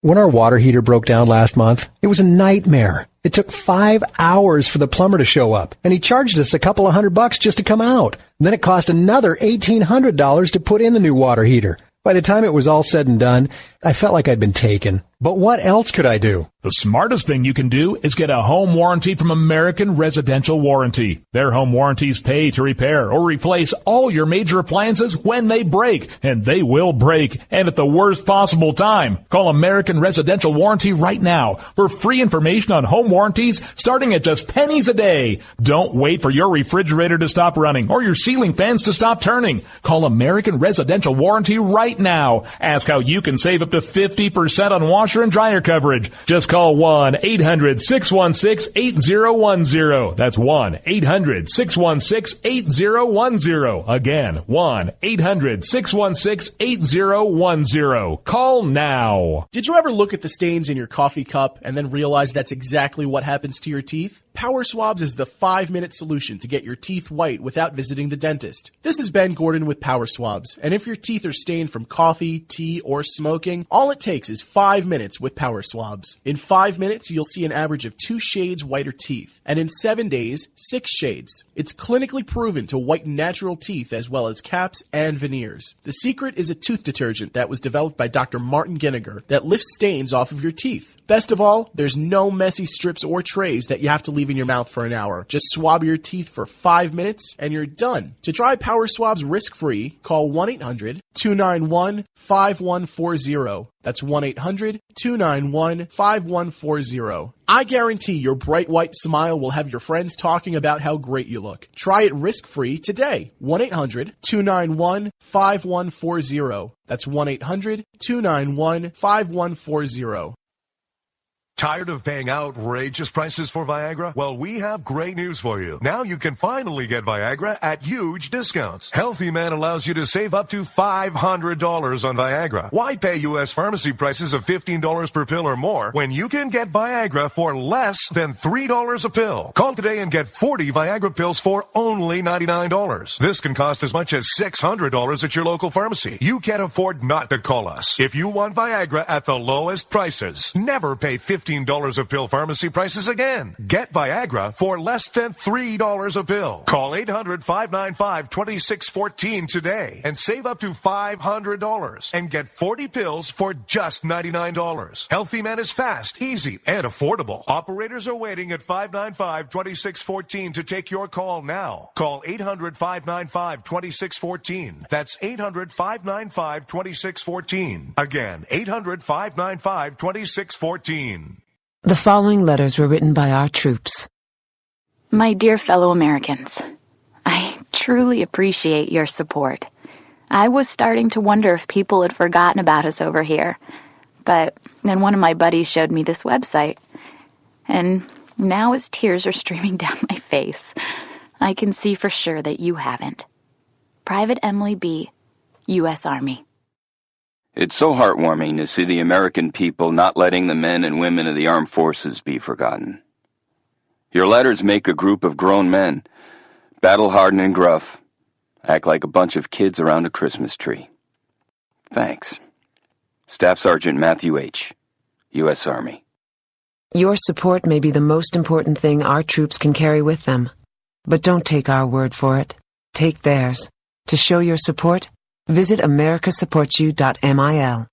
When our water heater broke down last month, it was a nightmare. It took 5 hours for the plumber to show up, and he charged us a couple of $100 just to come out. And then it cost another $1,800 to put in the new water heater. By the time it was all said and done, I felt like I'd been taken. But what else could I do? The smartest thing you can do is get a home warranty from American Residential Warranty. Their home warranties pay to repair or replace all your major appliances when they break, and they will break, and at the worst possible time. Call American Residential Warranty right now for free information on home warranties starting at just pennies a day. Don't wait for your refrigerator to stop running or your ceiling fans to stop turning. Call American Residential Warranty right now. Ask how you can save up to 50% on washer and dryer coverage. Just call 1-800-616-8010. That's 1-800-616-8010. Again, 1-800-616-8010. Call now. Did you ever look at the stains in your coffee cup and then realize that's exactly what happens to your teeth? Power Swabs is the 5-minute solution to get your teeth white without visiting the dentist. This is Ben Gordon with Power Swabs, and if your teeth are stained from coffee, tea, or smoking, all it takes is 5 minutes with Power Swabs. In 5 minutes, you'll see an average of 2 shades whiter teeth, and in 7 days, 6 shades. It's clinically proven to whiten natural teeth as well as caps and veneers. The secret is a tooth detergent that was developed by Dr. Martin Ginniger that lifts stains off of your teeth. Best of all, there's no messy strips or trays that you have to leave in your mouth for an hour. Just swab your teeth for 5 minutes and you're done. To try Power Swabs risk-free, call 1-800-291-5140. That's 1-800-291-5140. I guarantee your bright white smile will have your friends talking about how great you look. Try it risk-free today. 1-800-291-5140. That's 1-800-291-5140. Tired of paying outrageous prices for Viagra? Well, we have great news for you. Now you can finally get Viagra at huge discounts. Healthy Man allows you to save up to $500 on Viagra. Why pay U.S. pharmacy prices of $15 per pill or more when you can get Viagra for less than $3 a pill? Call today and get 40 Viagra pills for only $99. This can cost as much as $600 at your local pharmacy. You can't afford not to call us. If you want Viagra at the lowest prices, never pay $15 a pill pharmacy prices again. Get Viagra for less than $3 a pill. Call 800-595-2614 today and save up to $500 and get 40 pills for just $99. Healthy Man is fast, easy, and affordable. Operators are waiting at 595-2614 to take your call now. Call 800-595-2614. That's 800-595-2614. Again, 800-595-2614. The following letters were written by our troops. My dear fellow Americans, I truly appreciate your support. I was starting to wonder if people had forgotten about us over here, but then one of my buddies showed me this website, and now as tears are streaming down my face, I can see for sure that you haven't. Private Emily B., U.S. Army. It's so heartwarming to see the American people not letting the men and women of the armed forces be forgotten. Your letters make a group of grown men, battle-hardened and gruff, act like a bunch of kids around a Christmas tree. Thanks. Staff Sergeant Matthew H., U.S. Army. Your support may be the most important thing our troops can carry with them. But don't take our word for it. Take theirs. To show your support, visit americasupportsyou.mil.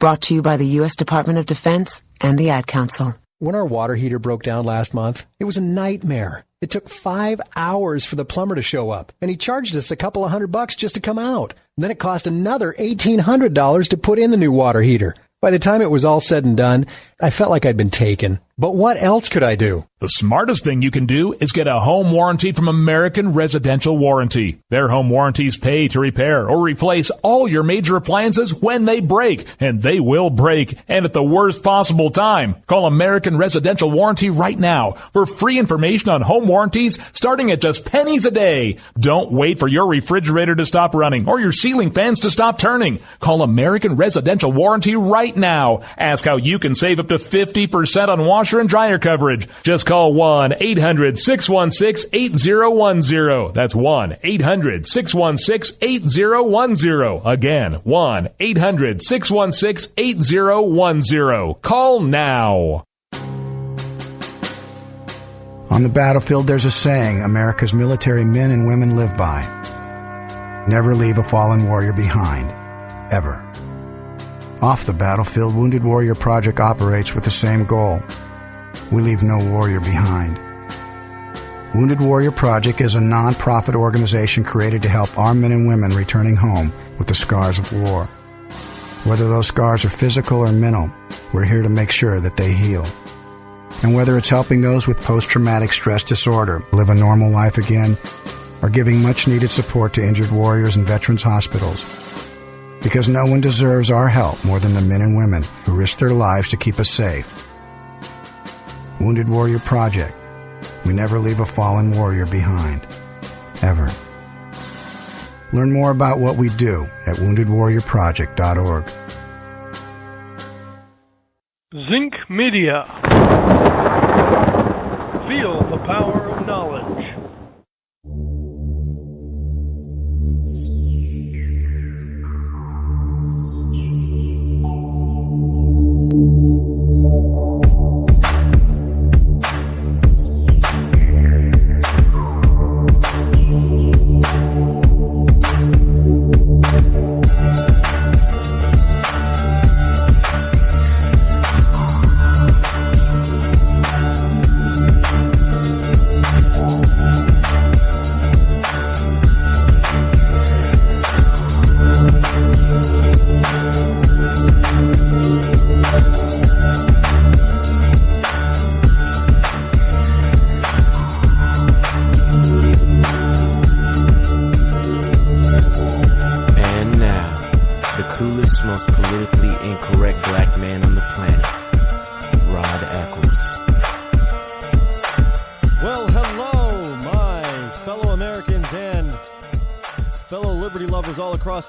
Brought to you by the U.S. Department of Defense and the Ad Council. When our water heater broke down last month, it was a nightmare. It took 5 hours for the plumber to show up, and he charged us a couple of $100 just to come out. And then it cost another $1,800 to put in the new water heater. By the time it was all said and done, I felt like I'd been taken. But what else could I do? The smartest thing you can do is get a home warranty from American Residential Warranty. Their home warranties pay to repair or replace all your major appliances when they break, and they will break, and at the worst possible time. Call American Residential Warranty right now for free information on home warranties starting at just pennies a day. Don't wait for your refrigerator to stop running or your ceiling fans to stop turning. Call American Residential Warranty right now. Ask how you can save up to 50% on wash washer and dryer coverage. Just call 1-800-616-8010. That's 1-800-616-8010. Again, 1-800-616-8010. Call now. On the battlefield, there's a saying America's military men and women live by. Never leave a fallen warrior behind. Ever. Off the battlefield, Wounded Warrior Project operates with the same goal. We leave no warrior behind. Wounded Warrior Project is a non-profit organization created to help our men and women returning home with the scars of war. Whether those scars are physical or mental, we're here to make sure that they heal. And whether it's helping those with post-traumatic stress disorder live a normal life again, or giving much-needed support to injured warriors in veterans' hospitals. Because no one deserves our help more than the men and women who risk their lives to keep us safe. Wounded Warrior Project. We never leave a fallen warrior behind. Ever. Learn more about what we do at woundedwarriorproject.org. Zinc Media. Feel the power of knowledge.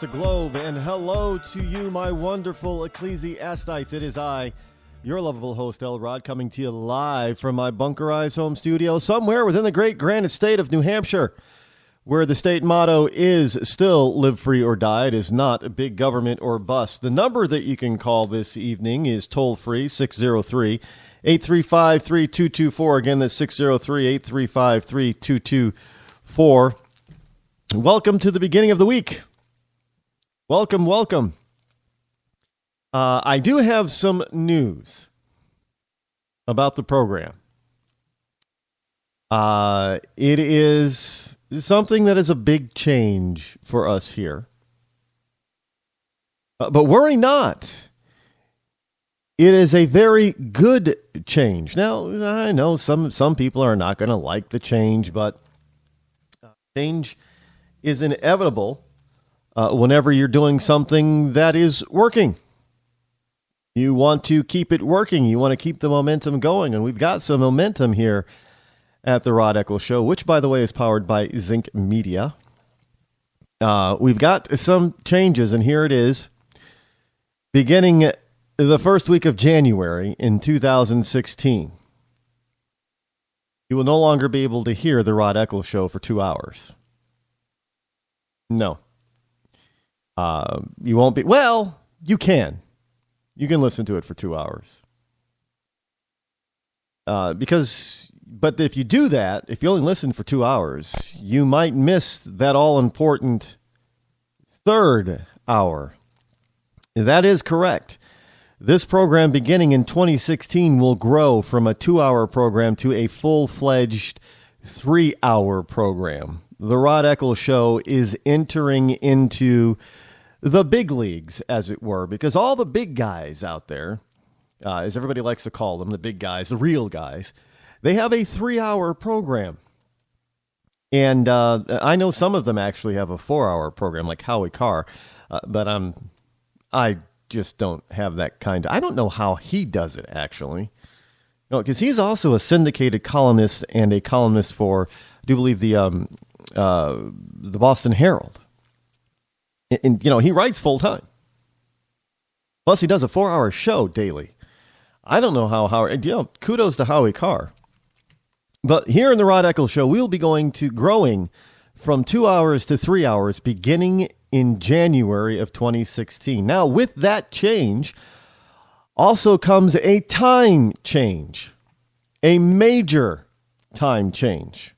The globe, and hello to you, my wonderful ecclesiastites. It is I, your lovable host, Elrod, coming to you live from my bunkerized home studio somewhere within the great grand estate of New Hampshire, where the state motto is still live free or die. It is not big government or bust. The number that you can call this evening is toll-free, 603-835-3224. Again, that's 603-835-3224. Welcome to the beginning of the week. Welcome, welcome. I do have some news about the program. It is something that is a big change for us here. But worry not. It is a very good change. Now, I know some people are not going to like the change, but change is inevitable. Whenever you're doing something that is working. You want to keep it working. You want to keep the momentum going. And we've got some momentum here at the Rod Eccles Show, which, by the way, is powered by Zinc Media. We've got some changes, and here it is. Beginning the first week of January in 2016, you will no longer be able to hear the Rod Eccles Show for 2 hours. No. You won't be... Well, you can. You can listen to it for 2 hours. But if you do that, if you only listen for 2 hours, you might miss that all-important third hour. That is correct. This program, beginning in 2016, will grow from a 2-hour program to a full-fledged 3-hour program. The Rod Eccles Show is entering into the big leagues, as it were, because all the big guys out there, as everybody likes to call them, the big guys, the real guys, they have a 3-hour program. And I know some of them actually have a 4-hour program, like Howie Carr, but I just don't have that kind of... I don't know how he does it, actually. No, because he's also a syndicated columnist and a columnist for, I do believe, the Boston Herald. And, he writes full-time. Plus, he does a 4-hour show daily. I don't know how Howard, kudos to Howie Carr. But here in the Rod Eccles Show, we'll be growing from 2 hours to 3 hours beginning in January of 2016. Now, with that change also comes a time change, a major time change.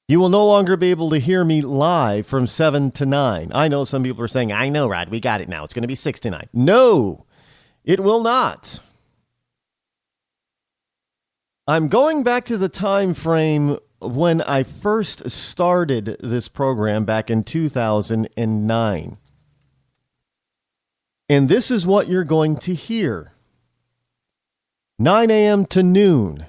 You will no longer be able to hear me live from 7 to 9. I know some people are saying, I know, Rod, we got it now. It's going to be 6 to 9. No, it will not. I'm going back to the time frame when I first started this program back in 2009. And this is what you're going to hear. 9 a.m. to noon.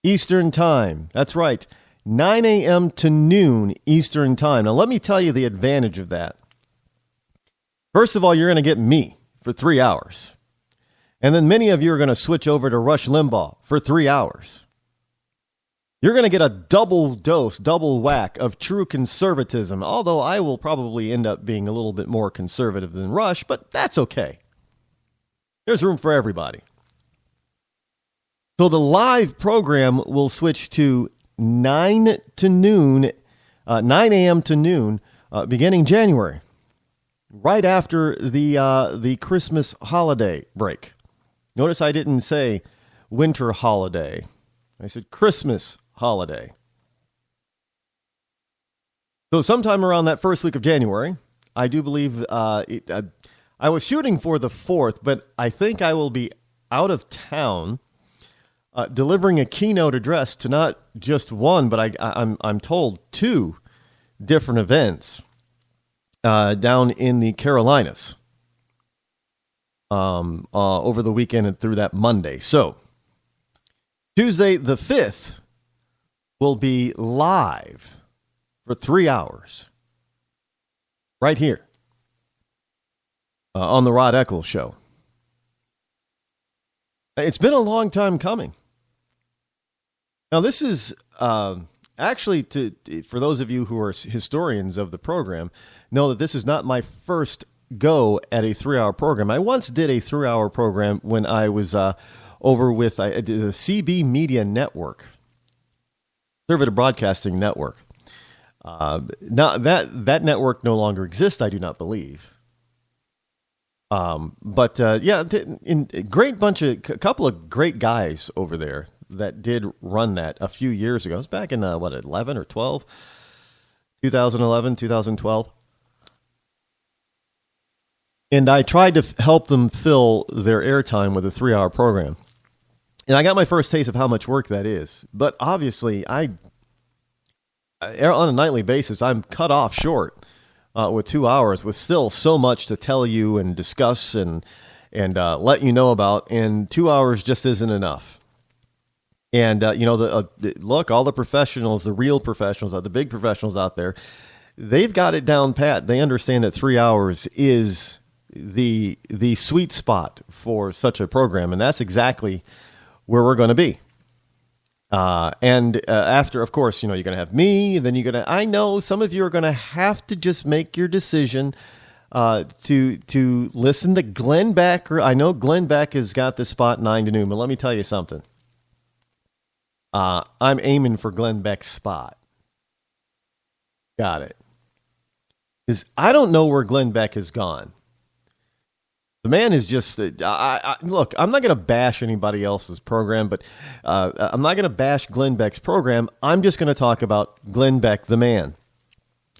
Eastern Time. That's right. 9 a.m. to noon Eastern Time. Now, let me tell you the advantage of that. First of all, you're going to get me for 3 hours. And then many of you are going to switch over to Rush Limbaugh for 3 hours. You're going to get a double dose, double whack of true conservatism, although I will probably end up being a little bit more conservative than Rush, but that's okay. There's room for everybody. So the live program will switch to 9 a.m. to noon, beginning January, right after the Christmas holiday break. Notice I didn't say winter holiday. I said Christmas holiday. So sometime around that first week of January, I do believe I was shooting for the 4th, but I think I will be out of town delivering a keynote address to not just one, but I'm told 2 different events down in the Carolinas over the weekend and through that Monday. So Tuesday the 5th will be live for 3 hours right here on the Rod Eccles Show. It's been a long time coming. Now, this is actually, for those of you who are historians of the program, know that this is not my first go at a 3-hour program. I once did a 3-hour program when I was over with the CB Media Network, Conservative Broadcasting Network. Now that network no longer exists, I do not believe. But couple of great guys over there that did run that a few years ago. It was back in 11 or 12, 2011, 2012. And I tried to help them fill their airtime with a 3-hour program. And I got my first taste of how much work that is. But obviously, on a nightly basis, I'm cut off short with 2 hours, with still so much to tell you and discuss and let you know about. And 2 hours just isn't enough. And, look, all the professionals, the real professionals, the big professionals out there, they've got it down pat. They understand that 3 hours is the sweet spot for such a program. And that's exactly where we're going to be. After, of course, you're going to have me, and then I know some of you are going to have to just make your decision to listen to Glenn Beck. I know Glenn Beck has got the spot 9 to noon, but let me tell you something. I'm aiming for Glenn Beck's spot. Got it. Because I don't know where Glenn Beck has gone. The man is just, look, I'm not going to bash anybody else's program, but I'm not going to bash Glenn Beck's program. I'm just going to talk about Glenn Beck, the man.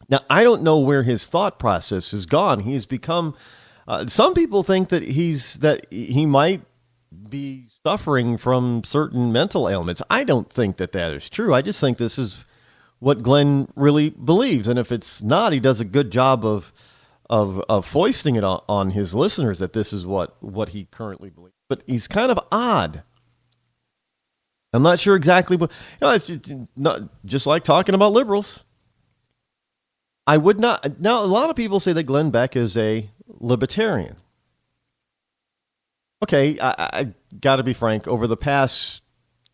Now, I don't know where his thought process has gone. He's become, some people think that he might be suffering from certain mental ailments. I don't think that is true. I just think this is what Glenn really believes. And if it's not, he does a good job of foisting it on his listeners that this is what he currently believes. But he's kind of odd. I'm not sure exactly what, it's not just like talking about liberals. I would not, now a lot of people say that Glenn Beck is a libertarian. Okay, I got to be frank, over the past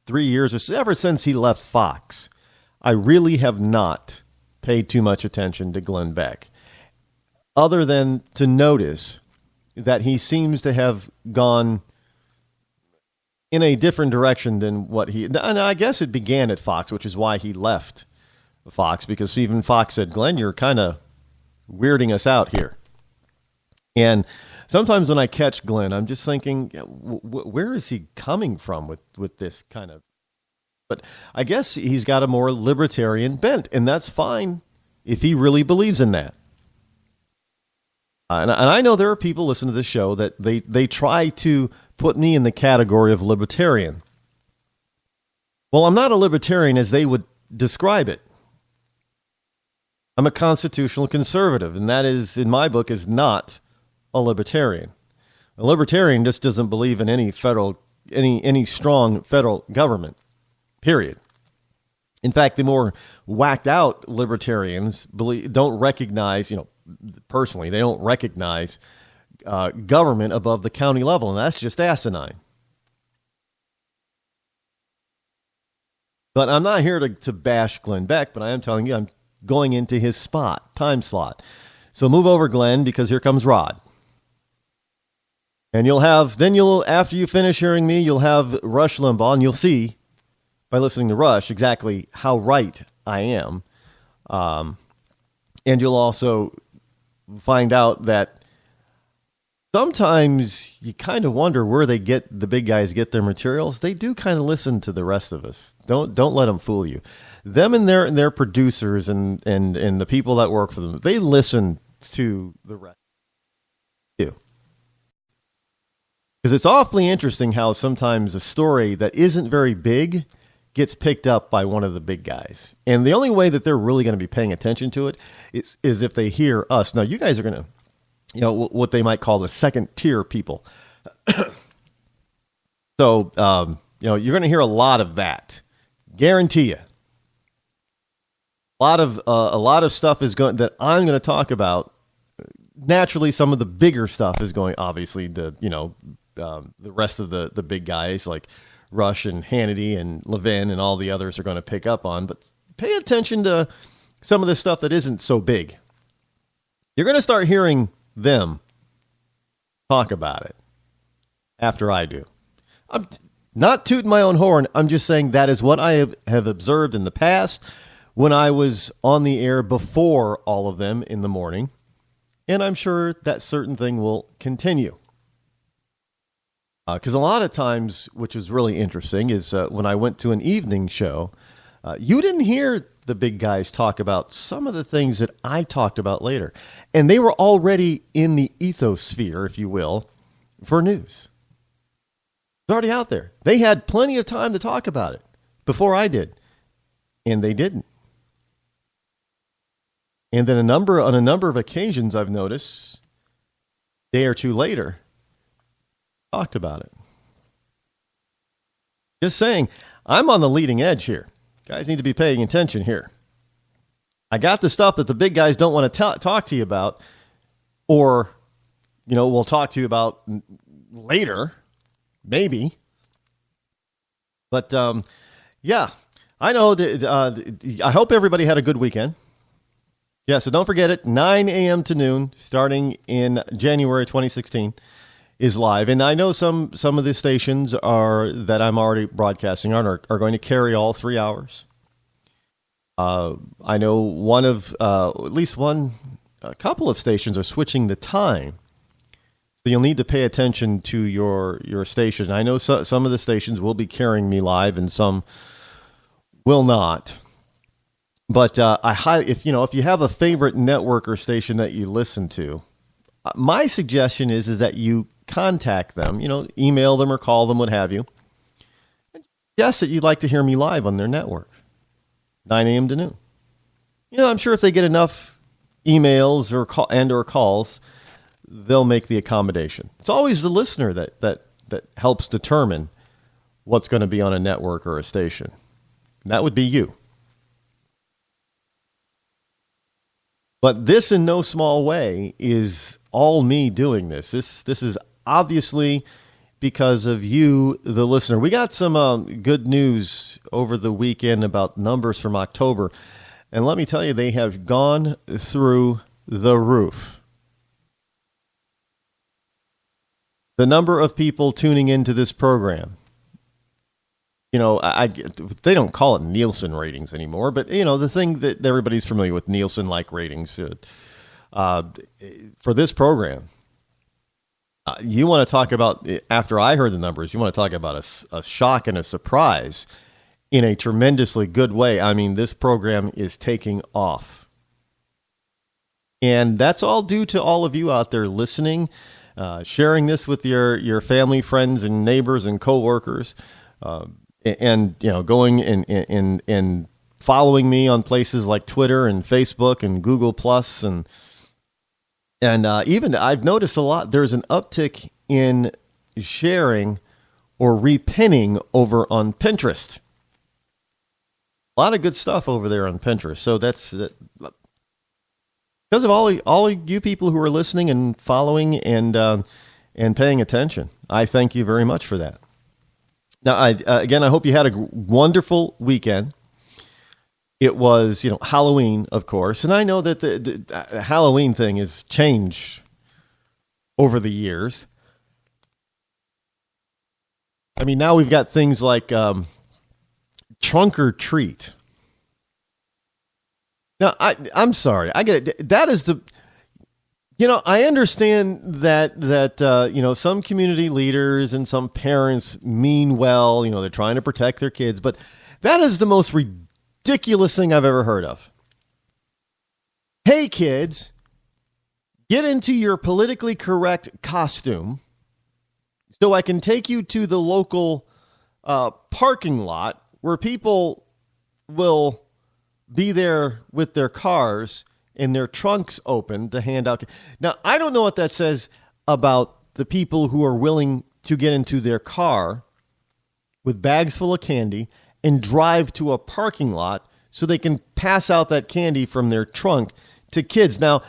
3 years or so, ever since he left Fox, I really have not paid too much attention to Glenn Beck, other than to notice that he seems to have gone in a different direction than what he... And I guess it began at Fox, which is why he left Fox, because even Fox said, Glenn, you're kind of weirding us out here. And sometimes when I catch Glenn, I'm just thinking, where is he coming from with this kind of... But I guess he's got a more libertarian bent, and that's fine if he really believes in that. And I know there are people listening to this show that they try to put me in the category of libertarian. Well, I'm not a libertarian as they would describe it. I'm a constitutional conservative, and that is, in my book, is not a libertarian. A libertarian just doesn't believe in any strong federal government, period. In fact, the more whacked out libertarians don't recognize, personally, they don't recognize government above the county level, and that's just asinine. But I'm not here to bash Glenn Beck, but I am telling you I'm going into his time slot. So move over, Glenn, because here comes Rod. And after you finish hearing me, you'll have Rush Limbaugh, and you'll see by listening to Rush exactly how right I am. And you'll also find out that sometimes you kind of wonder where the big guys get their materials. They do kind of listen to the rest of us. Don't let them fool you. Them and their producers and the people that work for them, they listen to the rest. They do. Because it's awfully interesting how sometimes a story that isn't very big gets picked up by one of the big guys. And the only way that they're really going to be paying attention to it is if they hear us. Now, you guys are going to, what they might call the second tier people. So, you're going to hear a lot of that. Guarantee you. A lot of stuff is going that I'm going to talk about. Naturally, some of the bigger stuff is going, obviously, the rest of the big guys like Rush and Hannity and Levin and all the others are going to pick up on. But pay attention to some of the stuff that isn't so big. You're going to start hearing them talk about it after I do. I'm not tooting my own horn. I'm just saying that is what I have observed in the past when I was on the air before all of them in the morning. And I'm sure that certain thing will continue. Because a lot of times, which was really interesting, is when I went to an evening show, you didn't hear the big guys talk about some of the things that I talked about later. And they were already in the ethosphere, if you will, for news. It's already out there. They had plenty of time to talk about it before I did. And they didn't. And then on a number of occasions, I've noticed, a day or two later, talked about it. Just saying, I'm on the leading edge here. Guys need to be paying attention here. I got the stuff that the big guys don't want to talk to you about, or, we'll talk to you about later, maybe. But, yeah, I know that, I hope everybody had a good weekend. Yeah, so don't forget it, 9 a.m. to noon, starting in January 2016. Is live, and I know some of the stations that I'm already broadcasting on are going to carry all 3 hours. I know a couple of stations are switching the time, so you'll need to pay attention to your station. I know some of the stations will be carrying me live, and some will not. But if you have a favorite network or station that you listen to, my suggestion is that you contact them, email them or call them, what have you. And suggest that you'd like to hear me live on their network, 9 a.m. to noon. I'm sure if they get enough emails or calls, they'll make the accommodation. It's always the listener that helps determine what's going to be on a network or a station. And that would be you. But this, in no small way, is all me doing this. This is obviously because of you, the listener. We got some good news over the weekend about numbers from October. And let me tell you, they have gone through the roof. the number of people tuning into this program. You know, they don't call it Nielsen ratings anymore, but, you know, the thing that everybody's familiar with, Nielsen-like ratings for this program. You want to talk about, after I heard the numbers, you want to talk about a shock and a surprise in a tremendously good way. I mean, this program is taking off. And that's all due to all of you out there listening, sharing this with your family, friends, and neighbors and coworkers. And, you know, going and following me on places like Twitter and Facebook and Google Plus and even I've noticed a lot. There's an uptick in sharing or repinning over on Pinterest. A lot of good stuff over there on Pinterest. So that's because of all you people who are listening and following and paying attention. I thank you very much for that. Now, I hope you had a wonderful weekend. It was, you know, Halloween, of course, and I know that the Halloween thing has changed over the years. I mean, now we've got things like trunk or treat. Now, I'm sorry, I get it. That is the... You know, I understand that you know, some community leaders and some parents mean well. You know, they're trying to protect their kids, but that is the most ridiculous thing I've ever heard of. Hey, kids, get into your politically correct costume so I can take you to the local parking lot where people will be there with their cars and their trunks open to hand out. Now, I don't know what that says about the people who are willing to get into their car with bags full of candy and drive to a parking lot so they can pass out that candy from their trunk to kids. Now,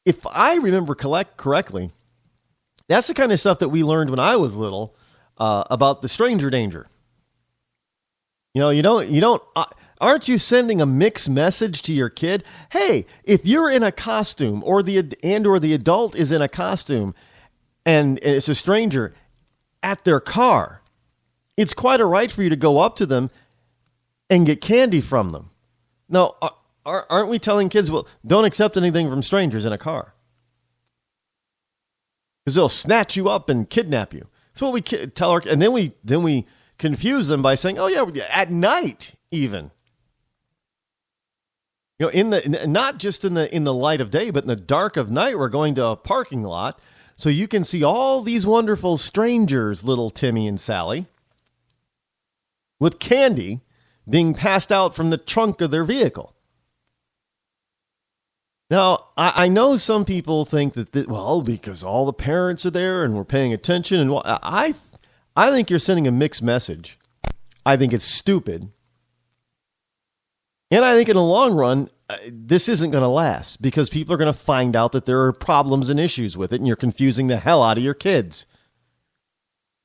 if I remember correctly, that's the kind of stuff that we learned when I was little about the stranger danger. You know, you don't. Aren't you sending a mixed message to your kid? Hey, if you're in a costume or the adult is in a costume and it's a stranger at their car, it's quite a right for you to go up to them and get candy from them. Now, aren't we telling kids, well, don't accept anything from strangers in a car? Because they'll snatch you up and kidnap you. That's what we tell our, and then we confuse them by saying, oh yeah, at night even. You know, not just in the light of day, but in the dark of night, we're going to a parking lot so you can see all these wonderful strangers, little Timmy and Sally, with candy being passed out from the trunk of their vehicle. Now, I know some people think that, well, because all the parents are there and we're paying attention, and I think you're sending a mixed message. I think it's stupid. And I think in the long run, this isn't going to last because people are going to find out that there are problems and issues with it, and you're confusing the hell out of your kids.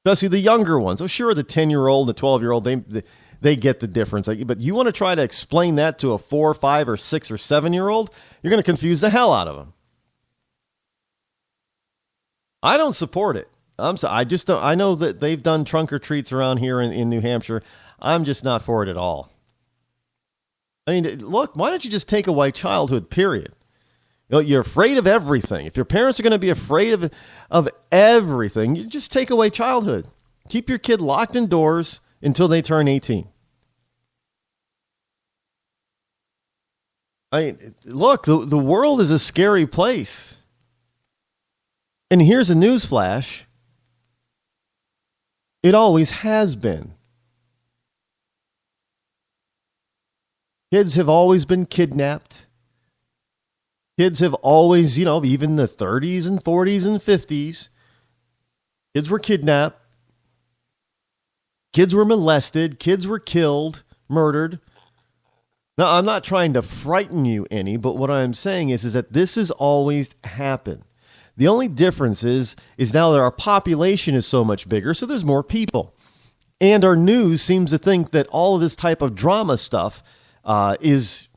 Especially the younger ones. Oh, sure, the 10-year-old, the 12-year-old, they get the difference. But you want to try to explain that to a 4, 5, or 6, or 7-year-old, you're going to confuse the hell out of them. I don't support it. I'm sorry, I just don't. I know that they've done trunk or treats around here in New Hampshire. I'm just not for it at all. I mean, look, why don't you just take away childhood, period? You know, you're afraid of everything. If your parents are going to be afraid of everything, you just take away childhood. Keep your kid locked indoors until they turn 18. I mean, look, the world is a scary place. And here's a news flash. It always has been. Kids have always been kidnapped. Kids have always, you know, even the 30s and 40s and 50s, kids were kidnapped. Kids were molested. Kids were killed, murdered. Now, I'm not trying to frighten you any, but what I'm saying is that this has always happened. The only difference is now that our population is so much bigger, so there's more people. And our news seems to think that all of this type of drama stuff is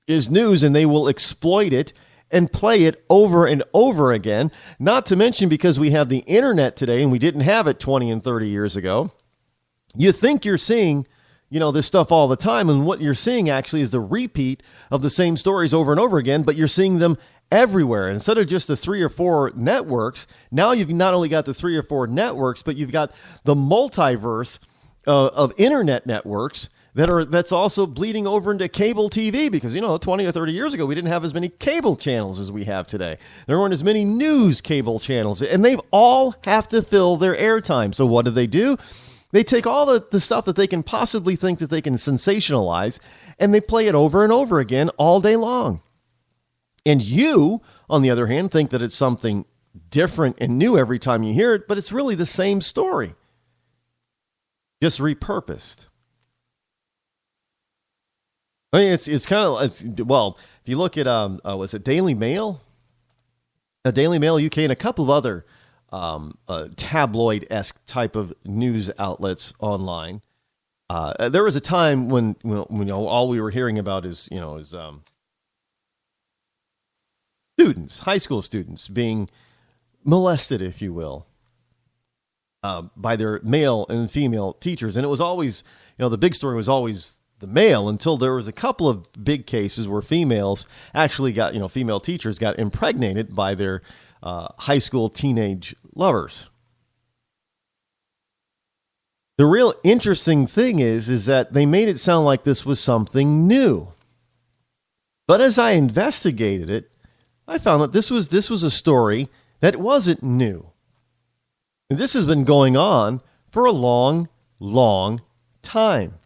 news, and they will exploit it and play it over and over again. Not to mention, because we have the internet today and we didn't have it 20 and 30 years ago, you think you're seeing, this stuff all the time, and what you're seeing actually is the repeat of the same stories over and over again, but you're seeing them everywhere. Instead of just the 3 or 4 networks, now you've not only got the 3 or 4 networks, but you've got the multiverse of internet networks that's also bleeding over into cable TV, because 20 or 30 years ago we didn't have as many cable channels as we have today. There weren't as many news cable channels, and they all have to fill their airtime. So what do? They take all the stuff that they can possibly think that they can sensationalize, and they play it over and over again all day long. And you, on the other hand, think that it's something different and new every time you hear it, but it's really the same story, just repurposed. I mean, it's kind of, if you look at, was it Daily Mail? Daily Mail UK and a couple of other tabloid-esque type of news outlets online. There was a time when all we were hearing about is students, high school students, being molested, if you will, by their male and female teachers. And it was always, the big story was always the male, until there was a couple of big cases where females actually got, female teachers got impregnated by their high school teenage lovers. The real interesting thing is that they made it sound like this was something new. But as I investigated it, I found that this was a story that wasn't new. And this has been going on for a long, long time.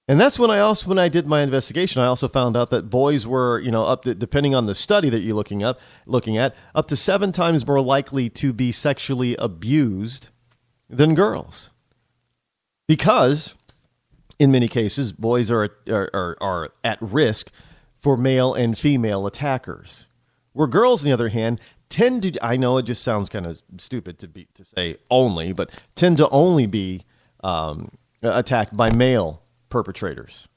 And that's when I did my investigation, I also found out that boys were, up to, depending on the study that you're looking at, up to 7 times more likely to be sexually abused than girls. Because, in many cases, boys are at risk for male and female attackers. Where girls, on the other hand, tend to, I know it just sounds kind of stupid to say only, but tend to only be attacked by male perpetrators.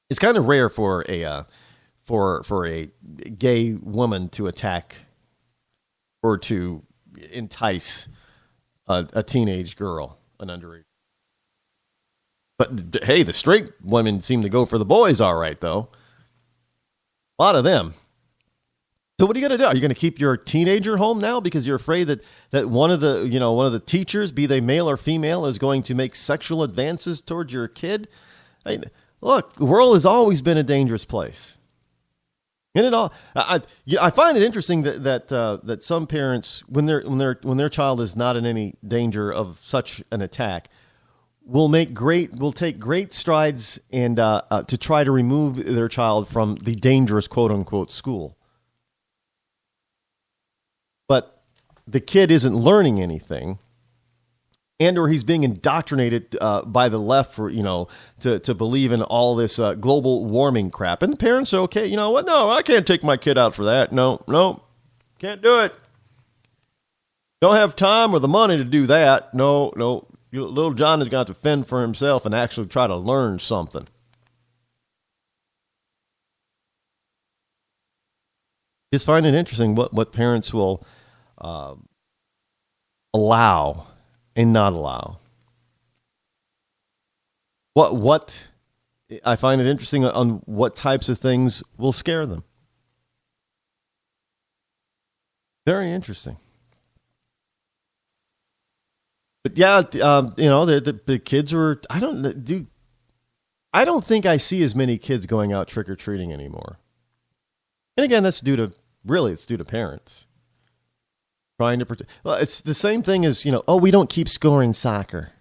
It's kind of rare for a gay woman to attack or to entice a teenage girl, an underage. But hey, the straight women seem to go for the boys all right, though. A lot of them. So what are you going to do? Are you going to keep your teenager home now because you're afraid that one of the teachers, be they male or female, is going to make sexual advances towards your kid? I mean, look, the world has always been a dangerous place. And it all, I find it interesting that some parents, when their child is not in any danger of such an attack, will take great strides and to try to remove their child from the dangerous quote unquote school. But the kid isn't learning anything, and or he's being indoctrinated by the left for to believe in all this global warming crap. And the parents are okay. You know what? No, I can't take my kid out for that. No, can't do it. Don't have time or the money to do that. No. Little John has got to fend for himself and actually try to learn something. Just find it interesting what parents will allow and not allow. What I find it interesting on what types of things will scare them. Very interesting. But yeah, the kids were. I don't think I see as many kids going out trick or treating anymore. And again, it's due to parents trying to protect. Well, it's the same thing as we don't keep scoring soccer.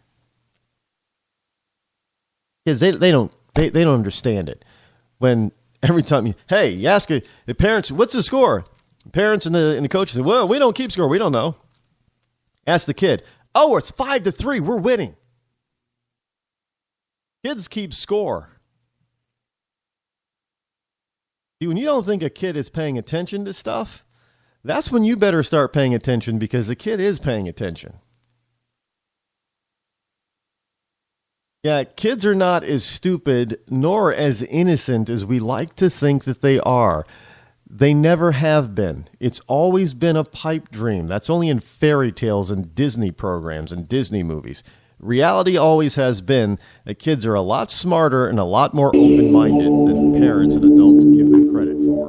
Kids, they don't understand it. When every time you ask the parents, what's the score? The parents and the coaches say, well, we don't keep score. We don't know. Ask the kid. Oh, it's 5-3. We're winning. Kids keep score. See, when you don't think a kid is paying attention to stuff, that's when you better start paying attention, because the kid is paying attention. Yeah, kids are not as stupid nor as innocent as we like to think that they are. They never have been. It's always been a pipe dream. That's only in fairy tales and Disney programs and Disney movies. Reality always has been that kids are a lot smarter and a lot more open-minded than parents and adults give them credit for.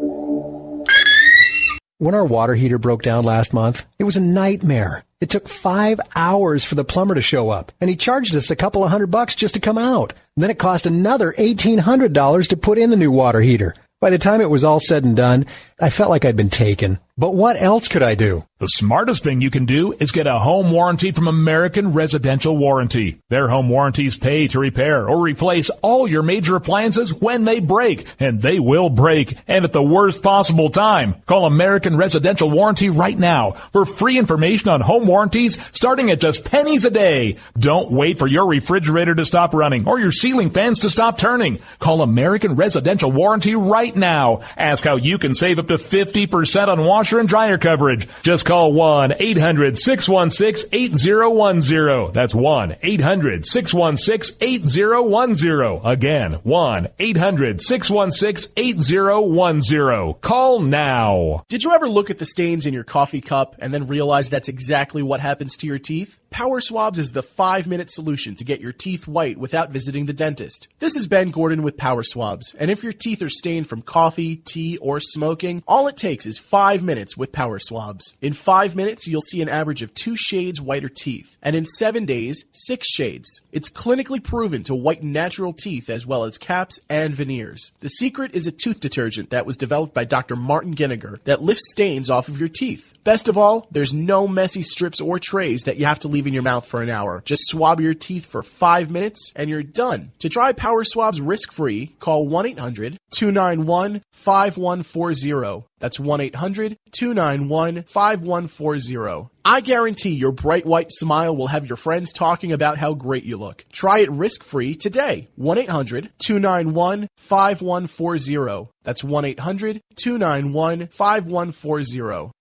When our water heater broke down last month, it was a nightmare. It took 5 hours for the plumber to show up, and he charged us a couple of $100 just to come out. Then it cost another $1,800 to put in the new water heater. By the time it was all said and done, I felt like I'd been taken. But what else could I do? The smartest thing you can do is get a home warranty from American Residential Warranty. Their home warranties pay to repair or replace all your major appliances when they break, and they will break, and at the worst possible time. Call American Residential Warranty right now for free information on home warranties starting at just pennies a day. Don't wait for your refrigerator to stop running or your ceiling fans to stop turning. Call American Residential Warranty right now. Ask how you can save up to 50% on washer and dryer coverage. Just call 1-800-616-8010. That's 1-800-616-8010. Again, 1-800-616-8010. Call now. Did you ever look at the stains in your coffee cup and then realize that's exactly what happens to your teeth? Power Swabs is the 5-minute solution to get your teeth white without visiting the dentist. This is Ben Gordon with Power Swabs, and if your teeth are stained from coffee, tea, or smoking, all it takes is 5 minutes with Power Swabs. In 5 minutes, you'll see an average of 2 shades whiter teeth, and in 7 days, 6 shades. It's clinically proven to whiten natural teeth as well as caps and veneers. The secret is a tooth detergent that was developed by Dr. Martin Ginniger that lifts stains off of your teeth. Best of all, there's no messy strips or trays that you have to leave in your mouth for an hour. Just swab your teeth for 5 minutes and you're done. To try Power Swabs risk-free, call 1-800-291-5140. That's 1-800-291-5140. I guarantee your bright white smile will have your friends talking about how great you look. Try it risk-free today. 1-800-291-5140. That's 1-800-291-5140.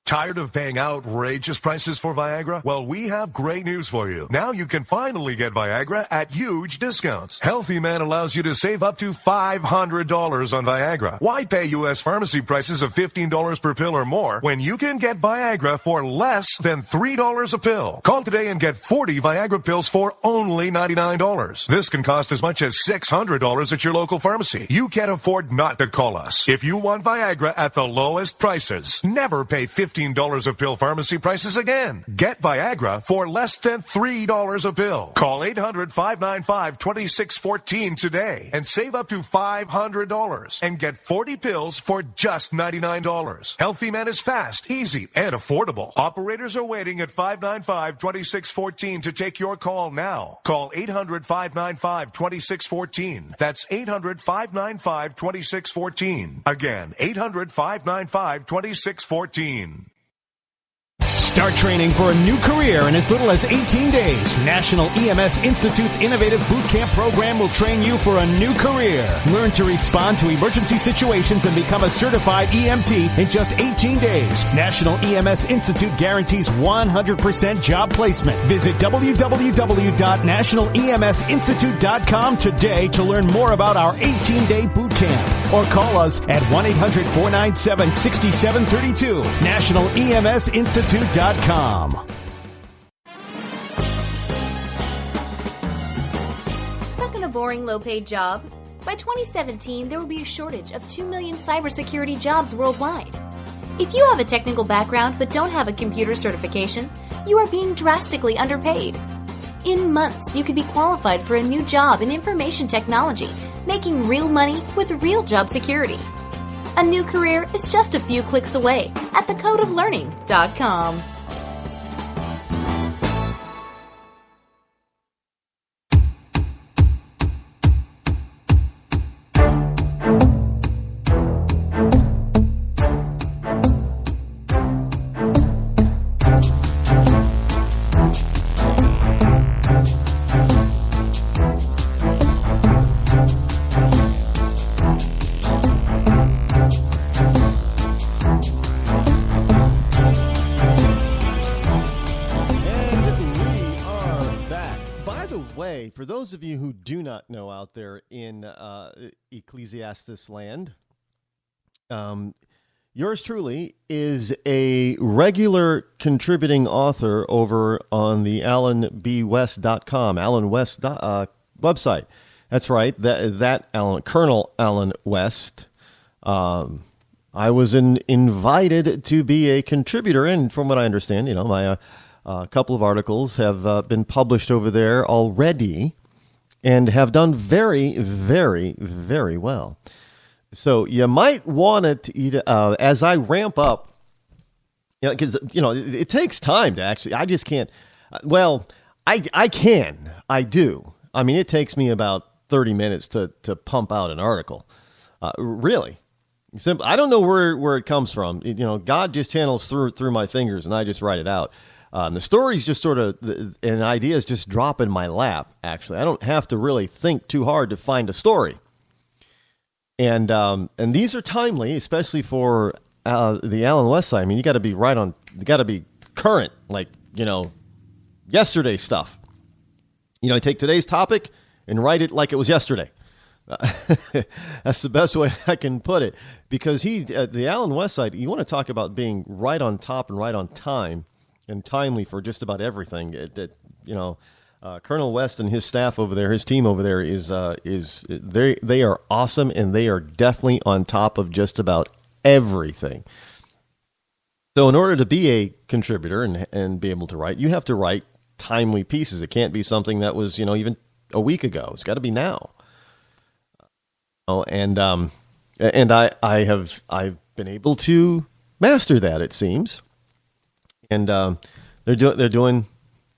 Tired of paying outrageous prices for Viagra? Well, we have great news for you. Now you can finally get Viagra at huge discounts. Healthy Man allows you to save up to $500 on Viagra. Why pay U.S. pharmacy prices of $15 per pill or more when you can get Viagra for less than $3 a pill? Call today and get 40 Viagra pills for only $99. This can cost as much as $600 at your local pharmacy. You can't afford not to call us. If you want Viagra at the lowest prices, never pay $15 a pill pharmacy prices again. Get Viagra for less than $3 a pill. Call 800-595-2614 today and save up to $500 and get 40 pills for just $99. Healthy Man is fast, easy, and affordable. Operators are waiting at 595-2614 to take your call now. Call 800-595-2614. That's 800-595-2614. Again, 800-595-2614. Start training for a new career in as little as 18 days. National EMS Institute's innovative boot camp program will train you for a new career. Learn to respond to emergency situations and become a certified EMT in just 18 days. National EMS Institute guarantees 100% job placement. Visit www.nationaleMSinstitute.com today to learn more about our 18-day boot camp. Or call us at 1-800-497-6732. NationalEMSInstitute.com. Stuck in a boring, low-paid job? By 2017, there will be a shortage of 2 million cybersecurity jobs worldwide. If you have a technical background but don't have a computer certification, you are being drastically underpaid. In months, you could be qualified for a new job in information technology, making real money with real job security. A new career is just a few clicks away at thecodeoflearning.com. for those of you who do not know out there in Ecclesiastes land, yours truly is a regular contributing author over on the AlanBWest.com, Alan West website. That's right, that Alan, Colonel Alan West. I was invited to be a contributor, and from what I understand, my a couple of articles have been published over there already and have done very, very, very well. So you might want it as I ramp up, because it takes time to actually. I just can't. Well, I can. I do. I mean, it takes me about 30 minutes to pump out an article. Really. Simple. I don't know where it comes from. God just channels through my fingers, and I just write it out. The stories just sort of, and ideas just drop in my lap, actually. I don't have to really think too hard to find a story. And these are timely, especially for the Alan West side. I mean, you got to be you got to be current, like, yesterday stuff. You take today's topic and write it like it was yesterday. That's the best way I can put it. Because the Alan West side, you want to talk about being right on top and right on time and timely for just about everything. Colonel West and his staff over there, his team over there they are awesome, and they are definitely on top of just about everything. So in order to be a contributor and be able to write, you have to write timely pieces. It can't be something that was, even a week ago. It's got to be now. And I've been able to master that, it seems. And they're doing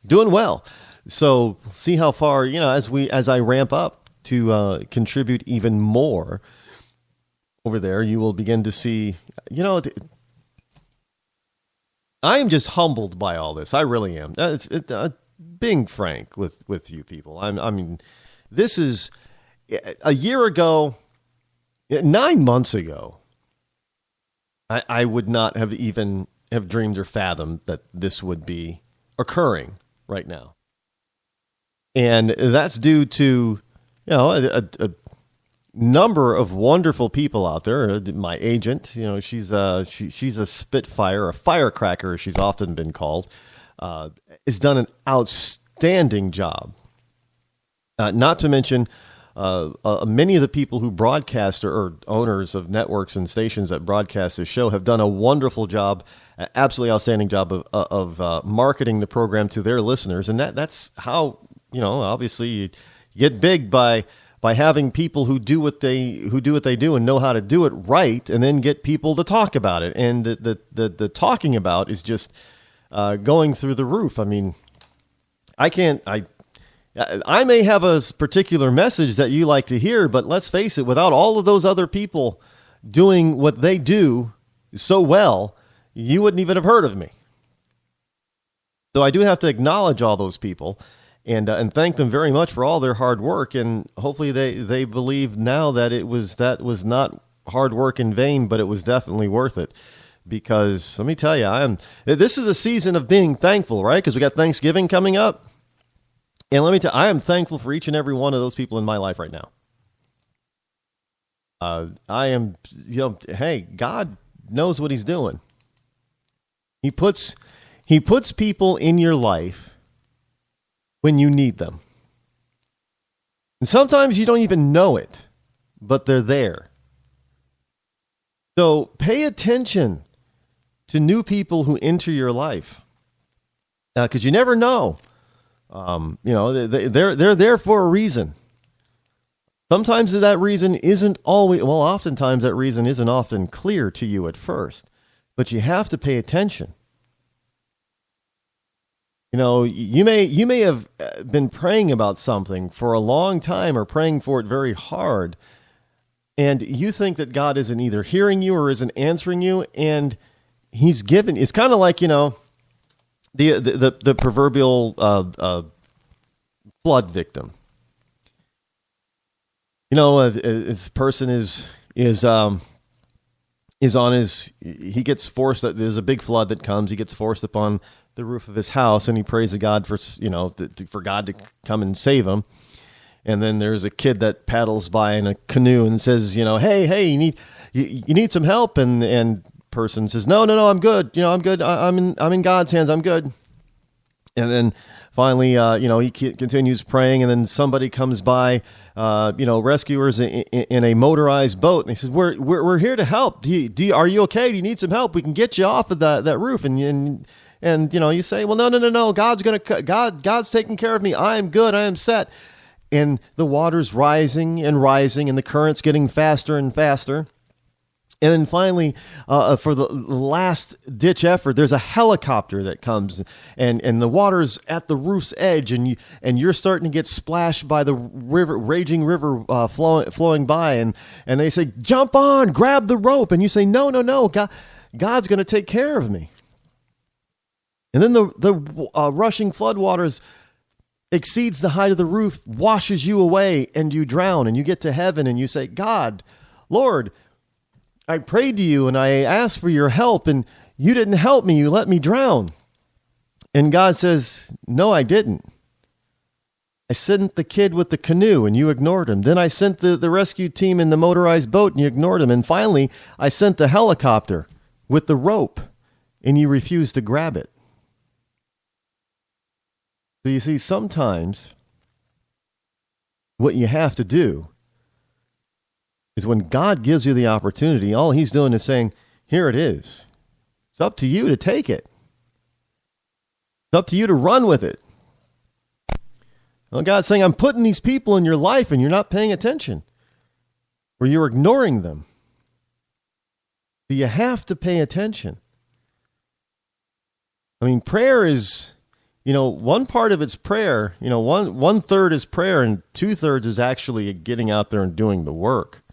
well. So see how far, as I ramp up to contribute even more over there, you will begin to see, I am just humbled by all this. I really am. Being frank with you people, I mean, this is a year ago, 9 months ago. I would not have even have dreamed or fathomed that this would be occurring right now. And that's due to, a number of wonderful people out there. My agent, she's a spitfire, a firecracker, as she's often been called, has done an outstanding job. Not to mention many of the people who broadcast or owners of networks and stations that broadcast this show have done a wonderful job, absolutely outstanding job of marketing the program to their listeners. And that's how, obviously you get big by having people who do what they do and know how to do it right, and then get people to talk about it. And the talking about is just going through the roof. I mean, I may have a particular message that you like to hear, but let's face it, without all of those other people doing what they do so well, you wouldn't even have heard of me. So I do have to acknowledge all those people and thank them very much for all their hard work. And hopefully they believe now that that was not hard work in vain, but it was definitely worth it. Because let me tell you, this is a season of being thankful, right? Because we got Thanksgiving coming up. And let me tell you, I am thankful for each and every one of those people in my life right now. I am, hey, God knows what he's doing. He puts people in your life when you need them. And sometimes you don't even know it, but they're there. So pay attention to new people who enter your life. Because you never know. They're there for a reason. Sometimes that reason isn't always, oftentimes that reason isn't often clear to you at first, but you have to pay attention. You may have been praying about something for a long time or praying for it very hard, and you think that God isn't either hearing you or isn't answering you, and he's given, it's kind of like, the proverbial flood victim. This person is on his. He gets forced. There's a big flood that comes. He gets forced upon the roof of his house, and he prays to God for, for God to come and save him. And then there's a kid that paddles by in a canoe and says, hey, you need some help, and person says, no, I'm good. I'm good. I'm in God's hands. I'm good. And then finally, he continues praying, and then somebody comes by, rescuers in a motorized boat, and he says, "We're here to help. Are you okay? Do you need some help? We can get you off of that roof." And you say, "Well, no. God's taking care of me. I am good. I am set." And the water's rising and rising, and the current's getting faster and faster. And then finally, for the last-ditch effort, there's a helicopter that comes, and the water's at the roof's edge, and you're starting to get splashed by the raging river flowing by, and they say, "Jump on, grab the rope," and you say, "No, God's going to take care of me." And then the rushing floodwaters exceeds the height of the roof, washes you away, and you drown, and you get to heaven, and you say, "God, Lord, I prayed to you and I asked for your help, and you didn't help me. You let me drown." And God says, "No, I didn't. I sent the kid with the canoe and you ignored him. Then I sent the rescue team in the motorized boat and you ignored him. And finally, I sent the helicopter with the rope and you refused to grab it." So you see, sometimes what you have to do is when God gives you the opportunity, all he's doing is saying, "Here it is. It's up to you to take it. It's up to you to run with it." Well, God's saying, "I'm putting these people in your life and you're not paying attention, or you're ignoring them." So you have to pay attention. I mean, prayer is, one part of it's prayer, one third is prayer and 2/3 is actually getting out there and doing the work.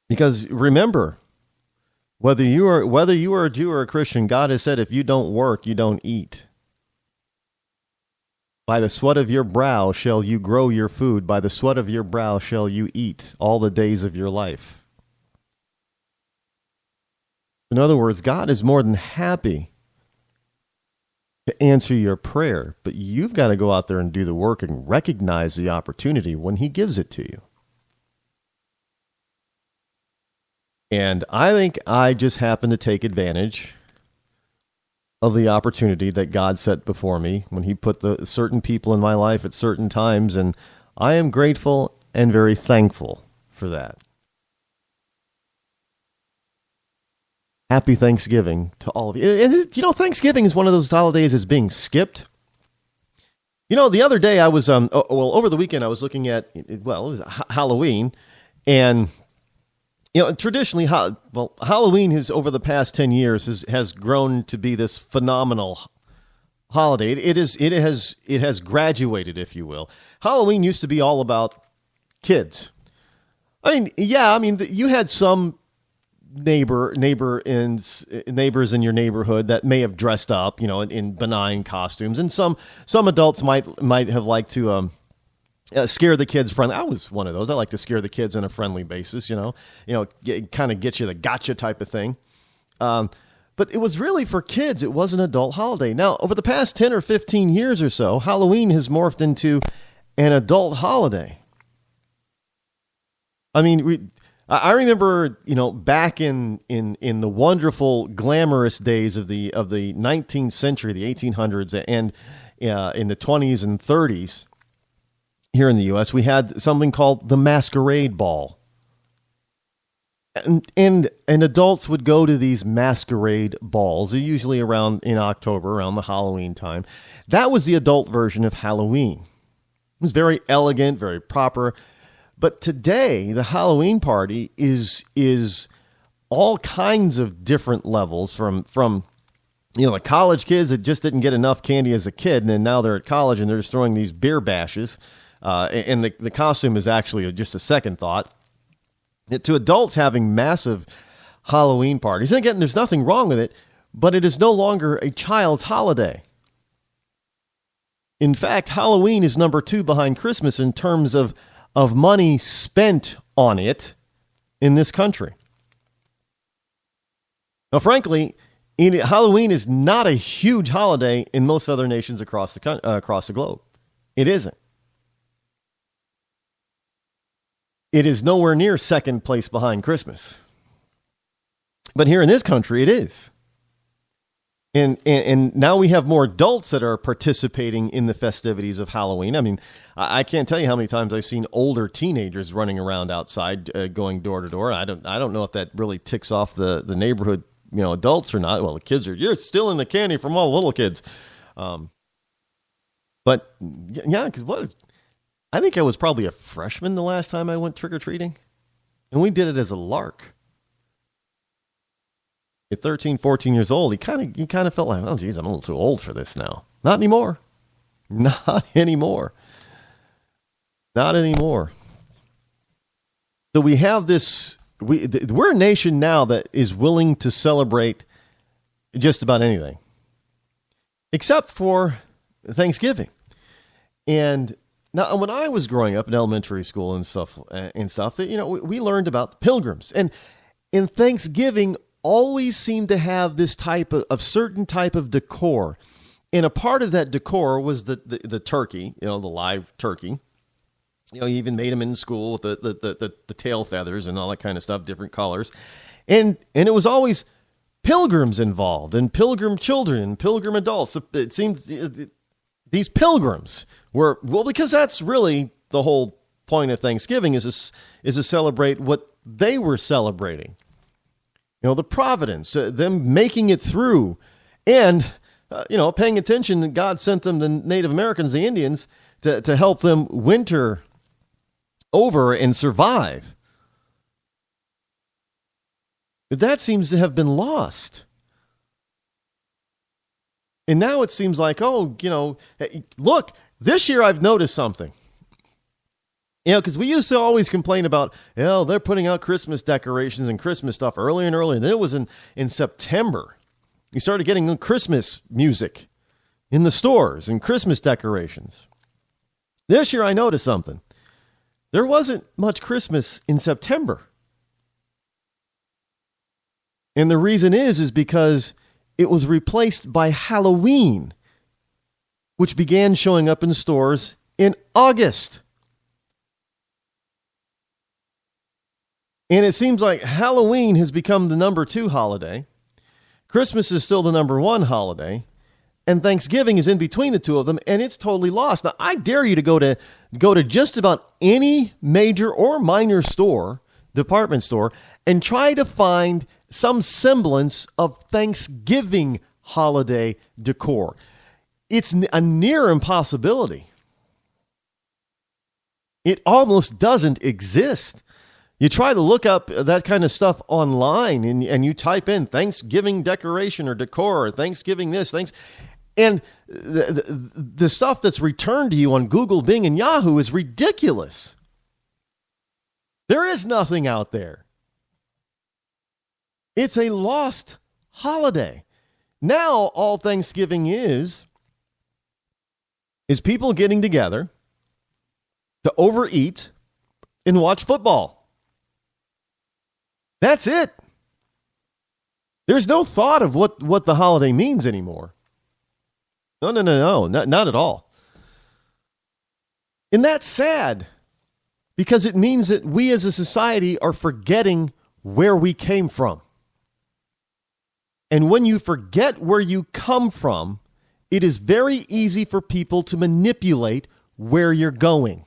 Because remember, whether you are a Jew or a Christian, God has said, if you don't work, you don't eat. By the sweat of your brow shall you grow your food. By the sweat of your brow shall you eat all the days of your life. In other words, God is more than happy to answer your prayer, but you've got to go out there and do the work and recognize the opportunity when he gives it to you. And I think I just happened to take advantage of the opportunity that God set before me when he put the certain people in my life at certain times, and I am grateful and very thankful for that. Happy Thanksgiving to all of you. And, Thanksgiving is one of those holidays that's being skipped. The other day I was, over the weekend I was looking at, it was Halloween, and traditionally, Halloween has, over the past 10 years, has grown to be this phenomenal holiday. It has graduated, if you will. Halloween used to be all about kids. You had some neighbors in your neighborhood that may have dressed up, in benign costumes, and some adults might have liked to scare the kids friendly. I was one of those. I like to scare the kids on a friendly basis, kind of get you the gotcha type of thing. But it was really for kids. It was an adult holiday. Now, over the past 10 or 15 years or so, Halloween has morphed into an adult holiday. I remember, back in the wonderful, glamorous days of the 19th century, the 1800s, and in the 20s and 30s, here in the U.S., we had something called the Masquerade Ball. And adults would go to these masquerade balls, usually in October, around the Halloween time. That was the adult version of Halloween. It was very elegant, very proper. But today, the Halloween party is all kinds of different levels, from the college kids that just didn't get enough candy as a kid, and then now they're at college and they're just throwing these beer bashes. And the costume is actually just a second thought, to adults having massive Halloween parties. And again, there's nothing wrong with it, but it is no longer a child's holiday. In fact, Halloween is number 2 behind Christmas in terms of money spent on it in this country. Now, frankly, Halloween is not a huge holiday in most other nations across the globe. It isn't. It is nowhere near second place behind Christmas. But here in this country, it is. And now we have more adults that are participating in the festivities of Halloween. I mean, I can't tell you how many times I've seen older teenagers running around outside, going door to door. I don't know if that really ticks off the neighborhood, adults or not. Well, the kids you're stealing the candy from all the little kids. But yeah, because I think I was probably a freshman the last time I went trick or treating, and we did it as a lark. At 13, 14 years old, you kind of felt like, oh, geez, I'm a little too old for this now. Not anymore. Not anymore. Not anymore. So we have this, we're a nation now that is willing to celebrate just about anything, except for Thanksgiving. And now, when I was growing up in elementary school and stuff, that we learned about the Pilgrims, and in Thanksgiving always seemed to have this type of certain type of decor. And a part of that decor was the turkey, the live turkey. You even made them in school with the tail feathers and all that kind of stuff, different colors. And it was always pilgrims involved, and pilgrim children, and pilgrim adults. It seemed these pilgrims were, because that's really the whole point of Thanksgiving is to celebrate what they were celebrating. The providence, them making it through, and, paying attention that God sent them, the Native Americans, the Indians, to help them winter over and survive. But that seems to have been lost. And now it seems like, look, this year I've noticed something. Because we used to always complain about, they're putting out Christmas decorations and Christmas stuff earlier and earlier. And then it was in September. You started getting Christmas music in the stores and Christmas decorations. This year I noticed something. There wasn't much Christmas in September. And the reason is because it was replaced by Halloween, which began showing up in stores in August. And it seems like Halloween has become the number 2 holiday. Christmas is still the number 1 holiday. And Thanksgiving is in between the two of them, and it's totally lost. Now, I dare you to go to just about any major or minor store, department store, and try to find some semblance of Thanksgiving holiday decor. It's a near impossibility. It almost doesn't exist. You try to look up that kind of stuff online, and you type in Thanksgiving decoration or decor or Thanksgiving this, and the stuff that's returned to you on Google, Bing, and Yahoo is ridiculous. There is nothing out there. It's a lost holiday. Now all Thanksgiving is people getting together to overeat and watch football. That's it. There's no thought of what the holiday means anymore. No, not at all. And that's sad, because it means that we as a society are forgetting where we came from. And when you forget where you come from, it is very easy for people to manipulate where you're going.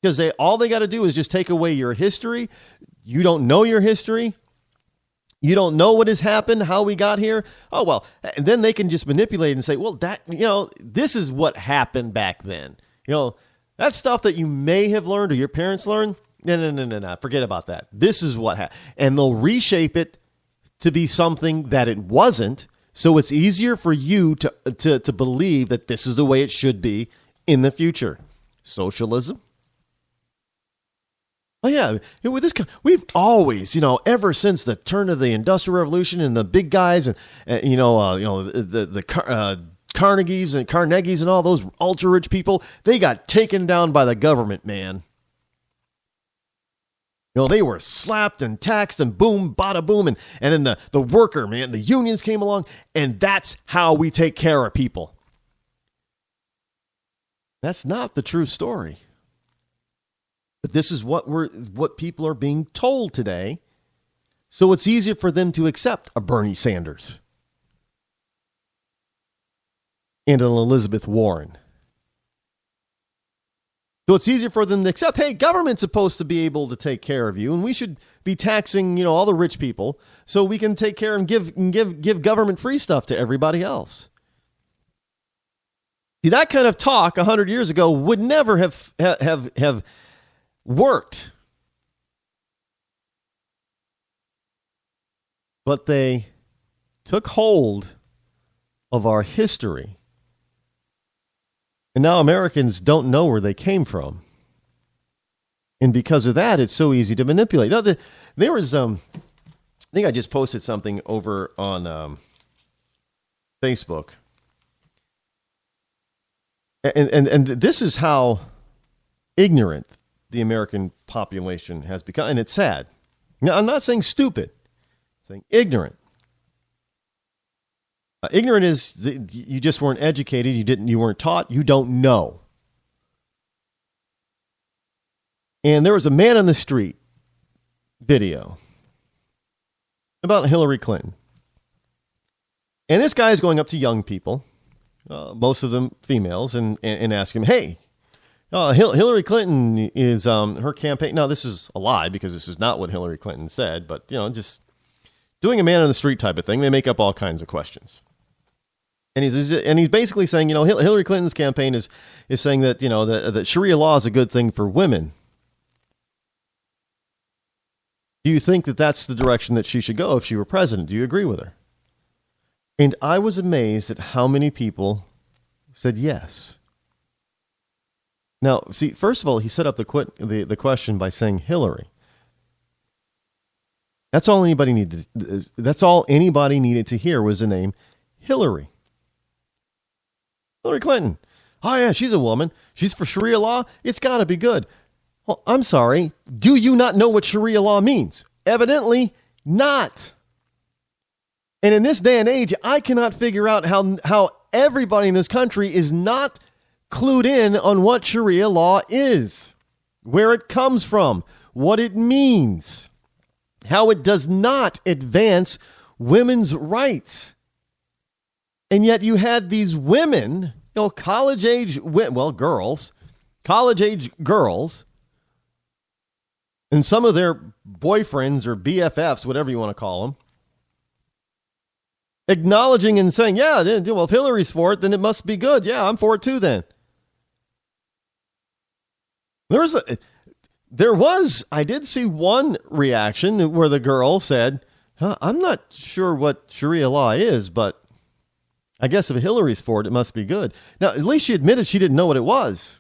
Because all they got to do is just take away your history. You don't know your history. You don't know what has happened, how we got here. Oh, well, and then they can just manipulate and say, well, this is what happened back then. That stuff that you may have learned or your parents learned, no, forget about that. This is what happened. And they'll reshape it to be something that it wasn't, so it's easier for you to believe that this is the way it should be in the future. Socialism. Oh yeah, with this, we've always, ever since the turn of the Industrial Revolution and the big guys and the Carnegies and all those ultra rich people, they got taken down by the government, man. They were slapped and taxed and boom, bada boom. And then the worker, man, the unions came along, and that's how we take care of people. That's not the true story. But this is what people are being told today. So it's easier for them to accept a Bernie Sanders and an Elizabeth Warren. So it's easier for them to accept, hey, government's supposed to be able to take care of you, and we should be taxing, all the rich people so we can take care and give government free stuff to everybody else. See, that kind of talk 100 years ago would never have worked. But they took hold of our history. And now Americans don't know where they came from. And because of that, it's so easy to manipulate. Now, there was, I think I just posted something over on Facebook. And this is how ignorant the American population has become. And it's sad. Now, I'm not saying stupid. I'm saying ignorant. Ignorant is you just weren't educated. You weren't taught. You don't know. And there was a man on the street video about Hillary Clinton. And this guy is going up to young people, most of them females, and asking him, hey, Hillary Clinton is her campaign. Now, this is a lie because this is not what Hillary Clinton said, but, just doing a man on the street type of thing. They make up all kinds of questions. And he's basically saying, Hillary Clinton's campaign is saying that, that Sharia law is a good thing for women. Do you think that that's the direction that she should go if she were president? Do you agree with her? And I was amazed at how many people said yes. Now, see, first of all, he set up the question by saying Hillary. That's all anybody needed. That's all anybody needed to hear was the name Hillary. Hillary Clinton. Oh, yeah, she's a woman. She's for Sharia law. It's got to be good. Well, I'm sorry. Do you not know what Sharia law means? Evidently not. And in this day and age, I cannot figure out how everybody in this country is not clued in on what Sharia law is, where it comes from, what it means, how it does not advance women's rights. And yet you had these women, college-age girls, college-age girls, and some of their boyfriends or BFFs, whatever you want to call them, acknowledging and saying, yeah, well, if Hillary's for it, then it must be good. Yeah, I'm for it too then. I did see one reaction where the girl said, I'm not sure what Sharia law is, but I guess if Hillary's for it, it must be good. Now, at least she admitted she didn't know what it was.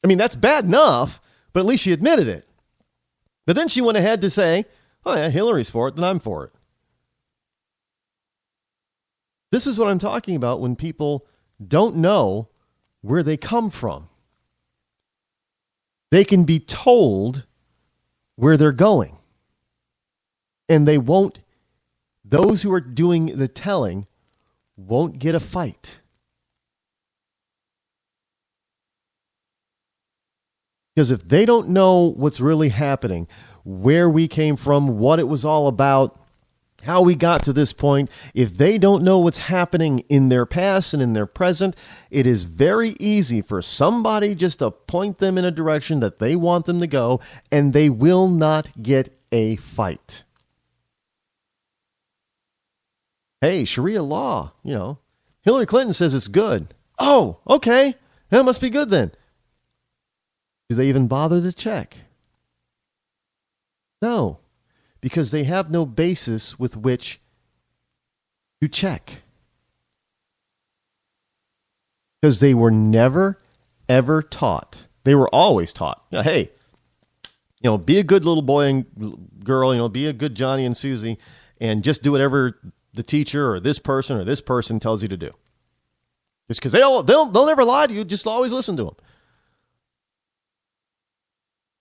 I mean, that's bad enough, but at least she admitted it. But then she went ahead to say, oh yeah, Hillary's for it, then I'm for it. This is what I'm talking about when people don't know where they come from. They can be told where they're going. And they won't, those who are doing the telling won't get a fight. Because if they don't know what's really happening, where we came from, what it was all about, how we got to this point, if they don't know what's happening in their past and in their present, it is very easy for somebody just to point them in a direction that they want them to go, and they will not get a fight. Hey, Sharia law, Hillary Clinton says it's good. Oh, okay. That must be good then. Do they even bother to check? No, because they have no basis with which to check. Because they were never, ever taught. They were always taught, hey, be a good little boy and girl, be a good Johnny and Susie, and just do whatever the teacher or this person tells you to do. Just because they'll never lie to you, just always listen to them.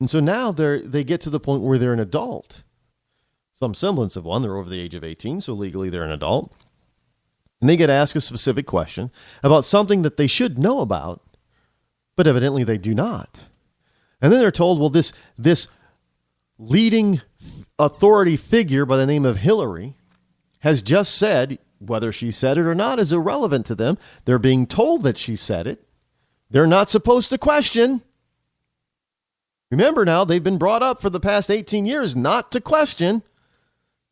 And so now they get to the point where they're an adult. Some semblance of one. They're over the age of 18, so legally they're an adult. And they get asked a specific question about something that they should know about, but evidently they do not. And then they're told, well, this leading authority figure by the name of Hillary has just said, whether she said it or not is irrelevant to them. They're being told that she said it. They're not supposed to question. Remember now, they've been brought up for the past 18 years not to question.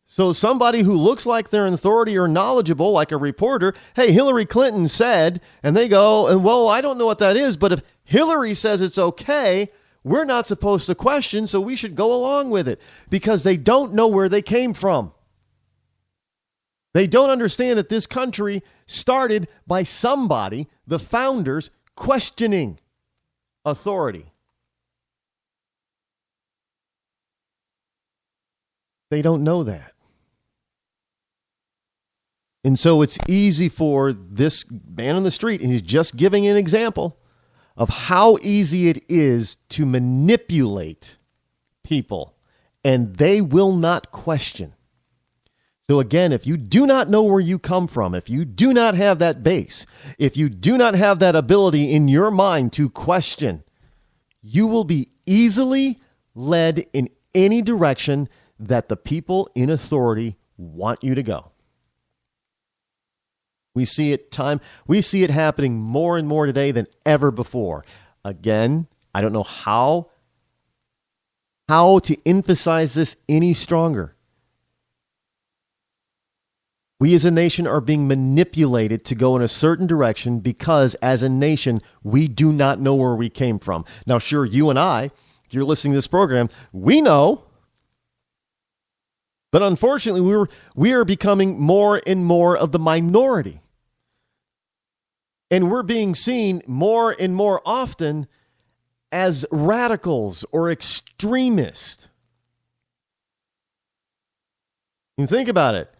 So somebody who looks like they're an authority or knowledgeable, like a reporter, hey, Hillary Clinton said, and they go, and well, I don't know what that is, but if Hillary says it's okay, we're not supposed to question, so we should go along with it, because they don't know where they came from. They don't understand that this country started by somebody, the founders, questioning authority. They don't know that. And so it's easy for this man on the street, and he's just giving an example of how easy it is to manipulate people, and they will not question. So again, if you do not know where you come from, if you do not have that base, if you do not have that ability in your mind to question, you will be easily led in any direction that the people in authority want you to go. We see it happening more and more today than ever before. Again, I don't know how to emphasize this any stronger. We as a nation are being manipulated to go in a certain direction because as a nation, we do not know where we came from. Now, sure, you and I, if you're listening to this program, we know. But unfortunately, we are becoming more and more of the minority. And we're being seen more and more often as radicals or extremists. You think about it.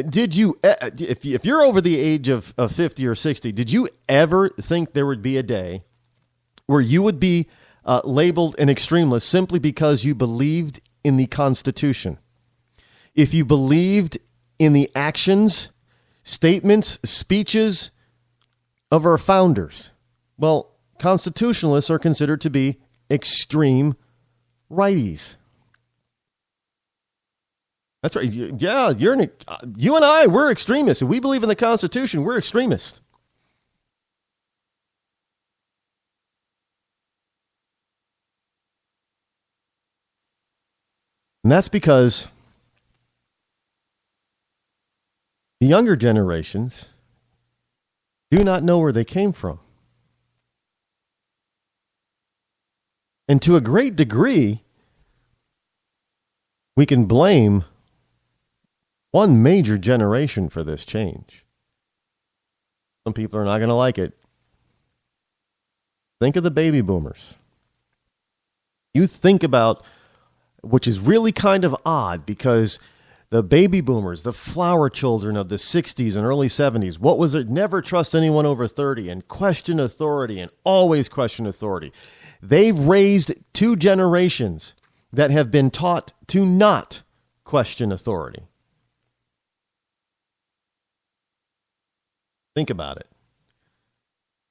Did you, if you're over the age of 50 or 60, did you ever think there would be a day where you would be labeled an extremist simply because you believed in the Constitution? If you believed in the actions, statements, speeches of our founders, well, constitutionalists are considered to be extreme righties. That's right. Yeah, you and I, we're extremists. If we believe in the Constitution, we're extremists. And that's because the younger generations do not know where they came from. And to a great degree, we can blame one major generation for this change. Some people are not going to like it. Think of the baby boomers. You think about, which is really kind of odd, because the baby boomers, the flower children of the 60s and early 70s, what was it? Never trust anyone over 30 and question authority and always question authority. They've raised two generations that have been taught to not question authority. Think about it.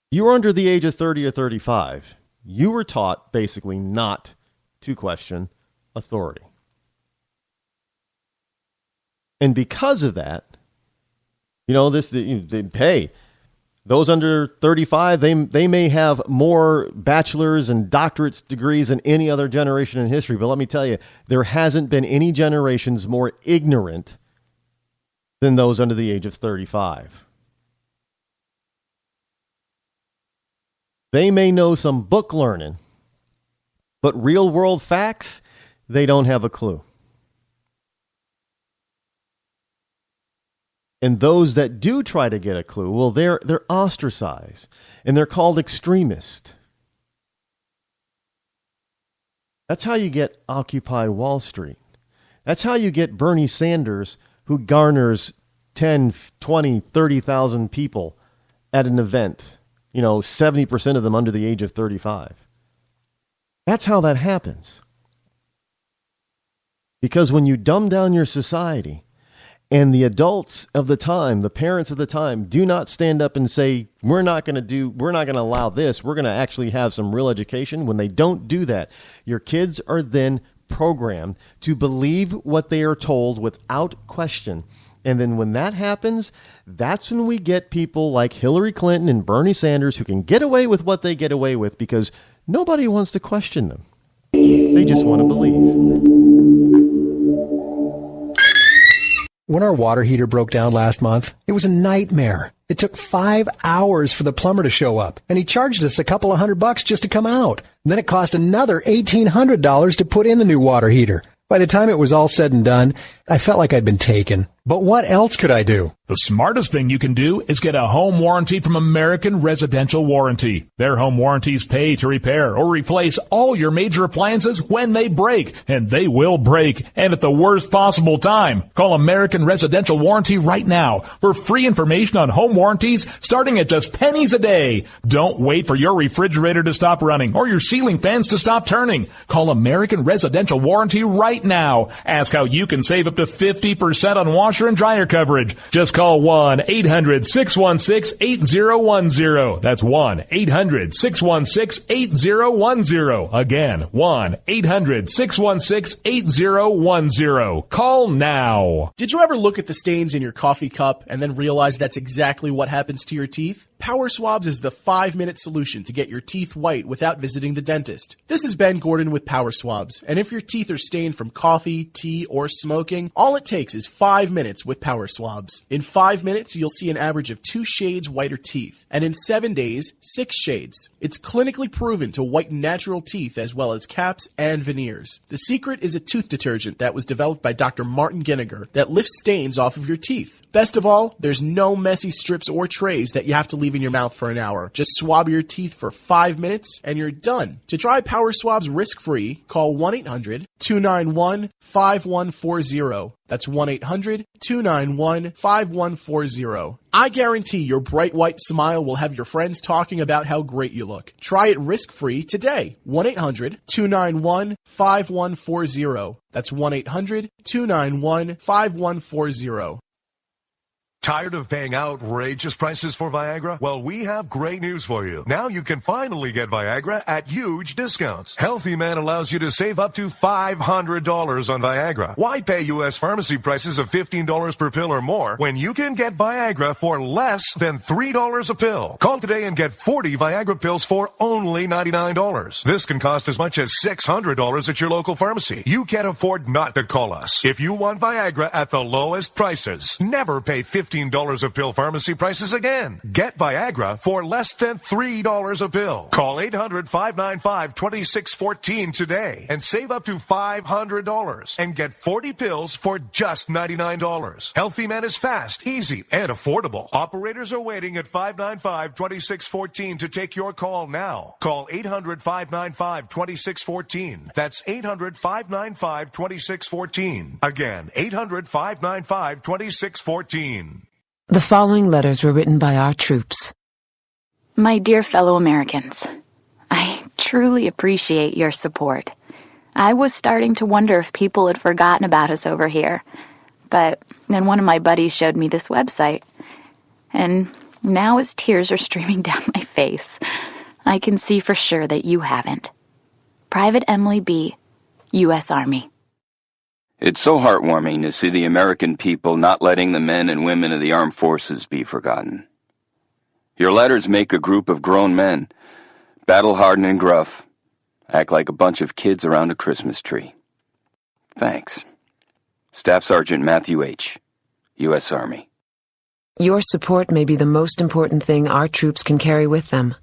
You were under the age of 30 or 35. You were taught basically not to question authority. And because of that, hey, those under 35, they may have more bachelor's and doctorate degrees than any other generation in history. But let me tell you, there hasn't been any generations more ignorant than those under the age of 35. They may know some book learning, but real world facts, they don't have a clue. And those that do try to get a clue, well, they're ostracized, and they're called extremists. That's how you get Occupy Wall Street. That's how you get Bernie Sanders, who garners 10, 20, 30,000 people at an event. 70% of them under the age of 35. That's how that happens. Because when you dumb down your society and the adults of the time, the parents of the time, do not stand up and say, we're not going to allow this. We're going to actually have some real education. When they don't do that, your kids are then programmed to believe what they are told without question. And then when that happens, that's when we get people like Hillary Clinton and Bernie Sanders who can get away with what they get away with because nobody wants to question them. They just want to believe. When our water heater broke down last month, it was a nightmare. It took 5 hours for the plumber to show up, and he charged us a couple of $100 just to come out. Then it cost another $1,800 to put in the new water heater. By the time it was all said and done, I felt like I'd been taken. But what else could I do? The smartest thing you can do is get a home warranty from American Residential Warranty. Their home warranties pay to repair or replace all your major appliances when they break, and they will break, and at the worst possible time. Call American Residential Warranty right now for free information on home warranties starting at just pennies a day. Don't wait for your refrigerator to stop running or your ceiling fans to stop turning. Call American Residential Warranty right now. Ask how you can save up to 50% on washer and dryer coverage. Just call 1-800-616-8010. That's 1-800-616-8010. Again, 1-800-616-8010. Call now. Did you ever look at the stains in your coffee cup and then realize that's exactly what happens to your teeth? Power Swabs is the 5-minute solution to get your teeth white without visiting the dentist. This is Ben Gordon with Power Swabs, and if your teeth are stained from coffee, tea, or smoking, all it takes is 5 minutes with Power Swabs. In 5 minutes, you'll see an average of 2 shades whiter teeth, and in 7 days, 6 shades. It's clinically proven to whiten natural teeth as well as caps and veneers. The secret is a tooth detergent that was developed by Dr. Martin Ginniger that lifts stains off of your teeth. Best of all, there's no messy strips or trays that you have to leave in your mouth for an hour. Just swab your teeth for 5 minutes and you're done. To try Power Swabs risk-free, call 1-800-291-5140. That's 1-800-291-5140. I guarantee your bright white smile will have your friends talking about how great you look. Try it risk-free today. 1-800-291-5140. That's 1-800-291-5140. Tired of paying outrageous prices for Viagra? Well, we have great news for you. Now you can finally get Viagra at huge discounts. Healthy Man allows you to save up to $500 on Viagra. Why pay U.S. pharmacy prices of $15 per pill or more when you can get Viagra for less than $3 a pill? Call today and get 40 Viagra pills for only $99. This can cost as much as $600 at your local pharmacy. You can't afford not to call us. If you want Viagra at the lowest prices, never pay $15 a pill pharmacy prices again. Get Viagra for less than $3 a pill. Call 800-595-2614 today and save up to $500 and get 40 pills for just $99. Healthy Man is fast, easy, and affordable. Operators are waiting at 595-2614 to take your call now. Call 800-595-2614. That's 800-595-2614. Again, 800-595-2614. The following letters were written by our troops. My dear fellow Americans, I truly appreciate your support. I was starting to wonder if people had forgotten about us over here, but then one of my buddies showed me this website, and now as tears are streaming down my face, I can see for sure that you haven't. Private Emily B., U.S. Army. It's so heartwarming to see the American people not letting the men and women of the armed forces be forgotten. Your letters make a group of grown men, battle-hardened and gruff, act like a bunch of kids around a Christmas tree. Thanks. Staff Sergeant Matthew H., U.S. Army. Your support may be the most important thing our troops can carry with them.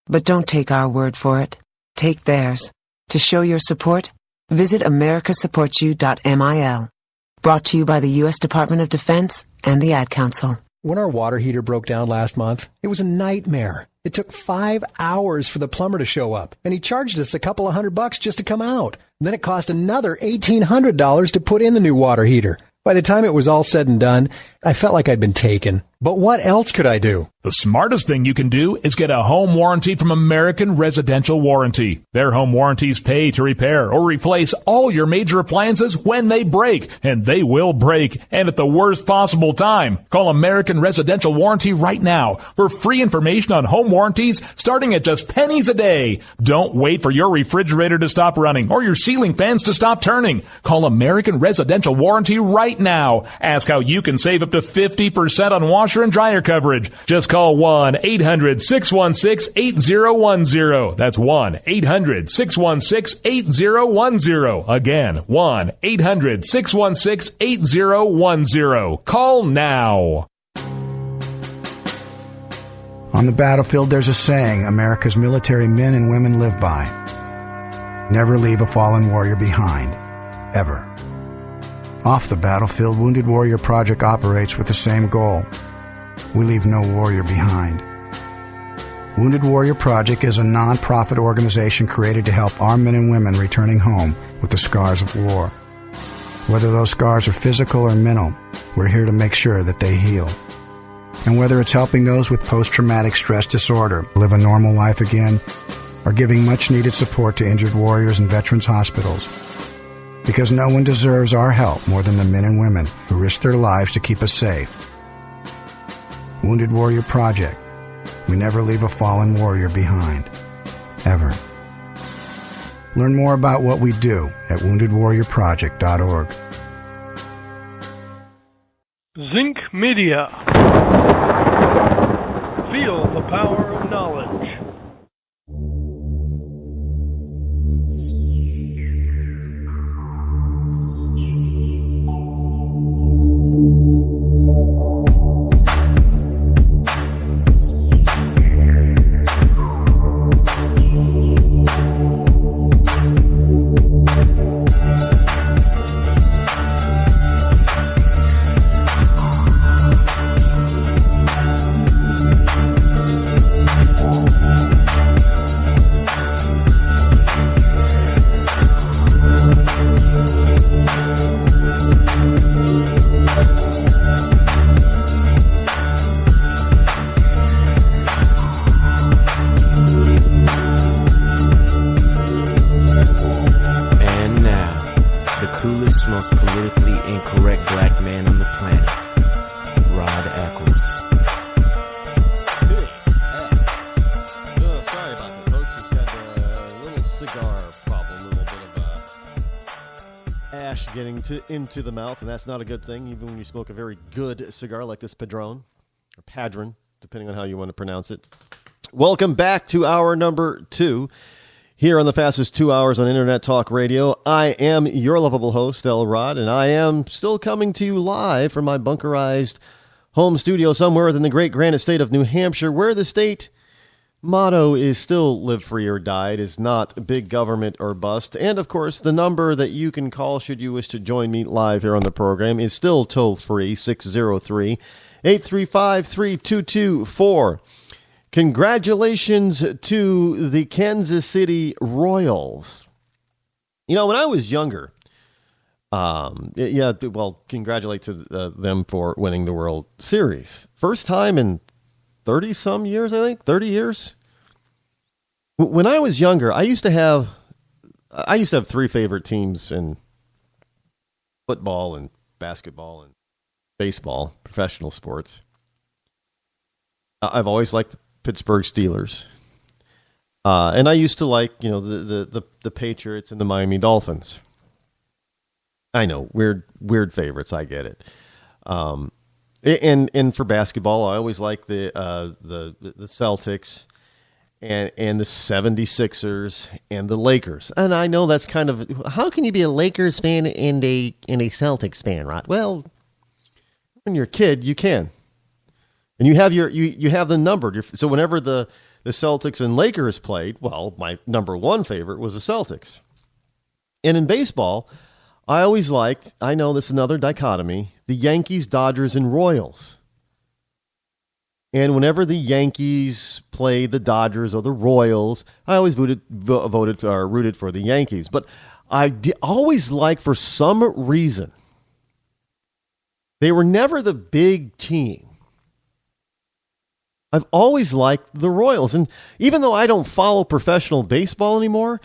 But don't take our word for it. Take theirs. To show your support, visit americasupportsyou.mil. Brought to you by the U.S. Department of Defense and the Ad Council. When our water heater broke down last month, it was a nightmare. It took 5 hours for the plumber to show up, and he charged us a couple of $100 just to come out. Then it cost another $1,800 to put in the new water heater. By the time it was all said and done, I felt like I'd been taken. But what else could I do? The smartest thing you can do is get a home warranty from American Residential Warranty. Their home warranties pay to repair or replace all your major appliances when they break, and they will break, and at the worst possible time. Call American Residential Warranty right now for free information on home warranties starting at just pennies a day. Don't wait for your refrigerator to stop running or your ceiling fans to stop turning. Call American Residential Warranty right now. Ask how you can save up to 50% on washer and dryer coverage. Just call 1-800-616-8010. That's 1-800-616-8010. Again, 1-800-616-8010. Call now. On the battlefield, there's a saying America's military men and women live by. Never leave a fallen warrior behind. Ever. Off the battlefield, Wounded Warrior Project operates with the same goal. We leave no warrior behind. Wounded Warrior Project is a non-profit organization created to help our men and women returning home with the scars of war. Whether those scars are physical or mental, we're here to make sure that they heal. And whether it's helping those with post-traumatic stress disorder live a normal life again, or giving much-needed support to injured warriors in veterans' hospitals. Because no one deserves our help more than the men and women who risk their lives to keep us safe. Wounded Warrior Project. We never leave a fallen warrior behind. Ever. Learn more about what we do at woundedwarriorproject.org. Zinc Media. Feel the power of knowledge. Into the mouth, and that's not a good thing, even when you smoke a very good cigar like this Padron, or Padron, depending on how you want to pronounce it. Welcome back to hour number 2, here on the fastest 2 hours on Internet Talk Radio. I am your lovable host, El Rod, and I am still coming to you live from my bunkerized home studio somewhere within the great grand estate of New Hampshire, where the state motto is still live free or die. It is not big government or bust. And, of course, the number that you can call should you wish to join me live here on the program is still toll-free, 603-835-3224. Congratulations to the Kansas City Royals. You know, when I was younger, congratulate to them for winning the World Series. First time in 30-some years, I think, 30 years. When I was younger, I used to have 3 favorite teams in football and basketball and baseball, professional sports. I've always liked the Pittsburgh Steelers. And I used to like, the Patriots and the Miami Dolphins. I know, weird favorites, I get it. And for basketball, I always like the Celtics and the 76ers and the Lakers. And I know that's kind of, how can you be a Lakers fan and a Celtics fan, right? Well, when you're a kid, you can. And you have you have them numbered. So whenever the Celtics and Lakers played, well, my number 1 favorite was the Celtics. And in baseball, I always liked, I know this is another dichotomy, the Yankees, Dodgers, and Royals. And whenever the Yankees played the Dodgers or the Royals, I always rooted for the Yankees. But I always liked, for some reason, they were never the big team. I've always liked the Royals. And even though I don't follow professional baseball anymore,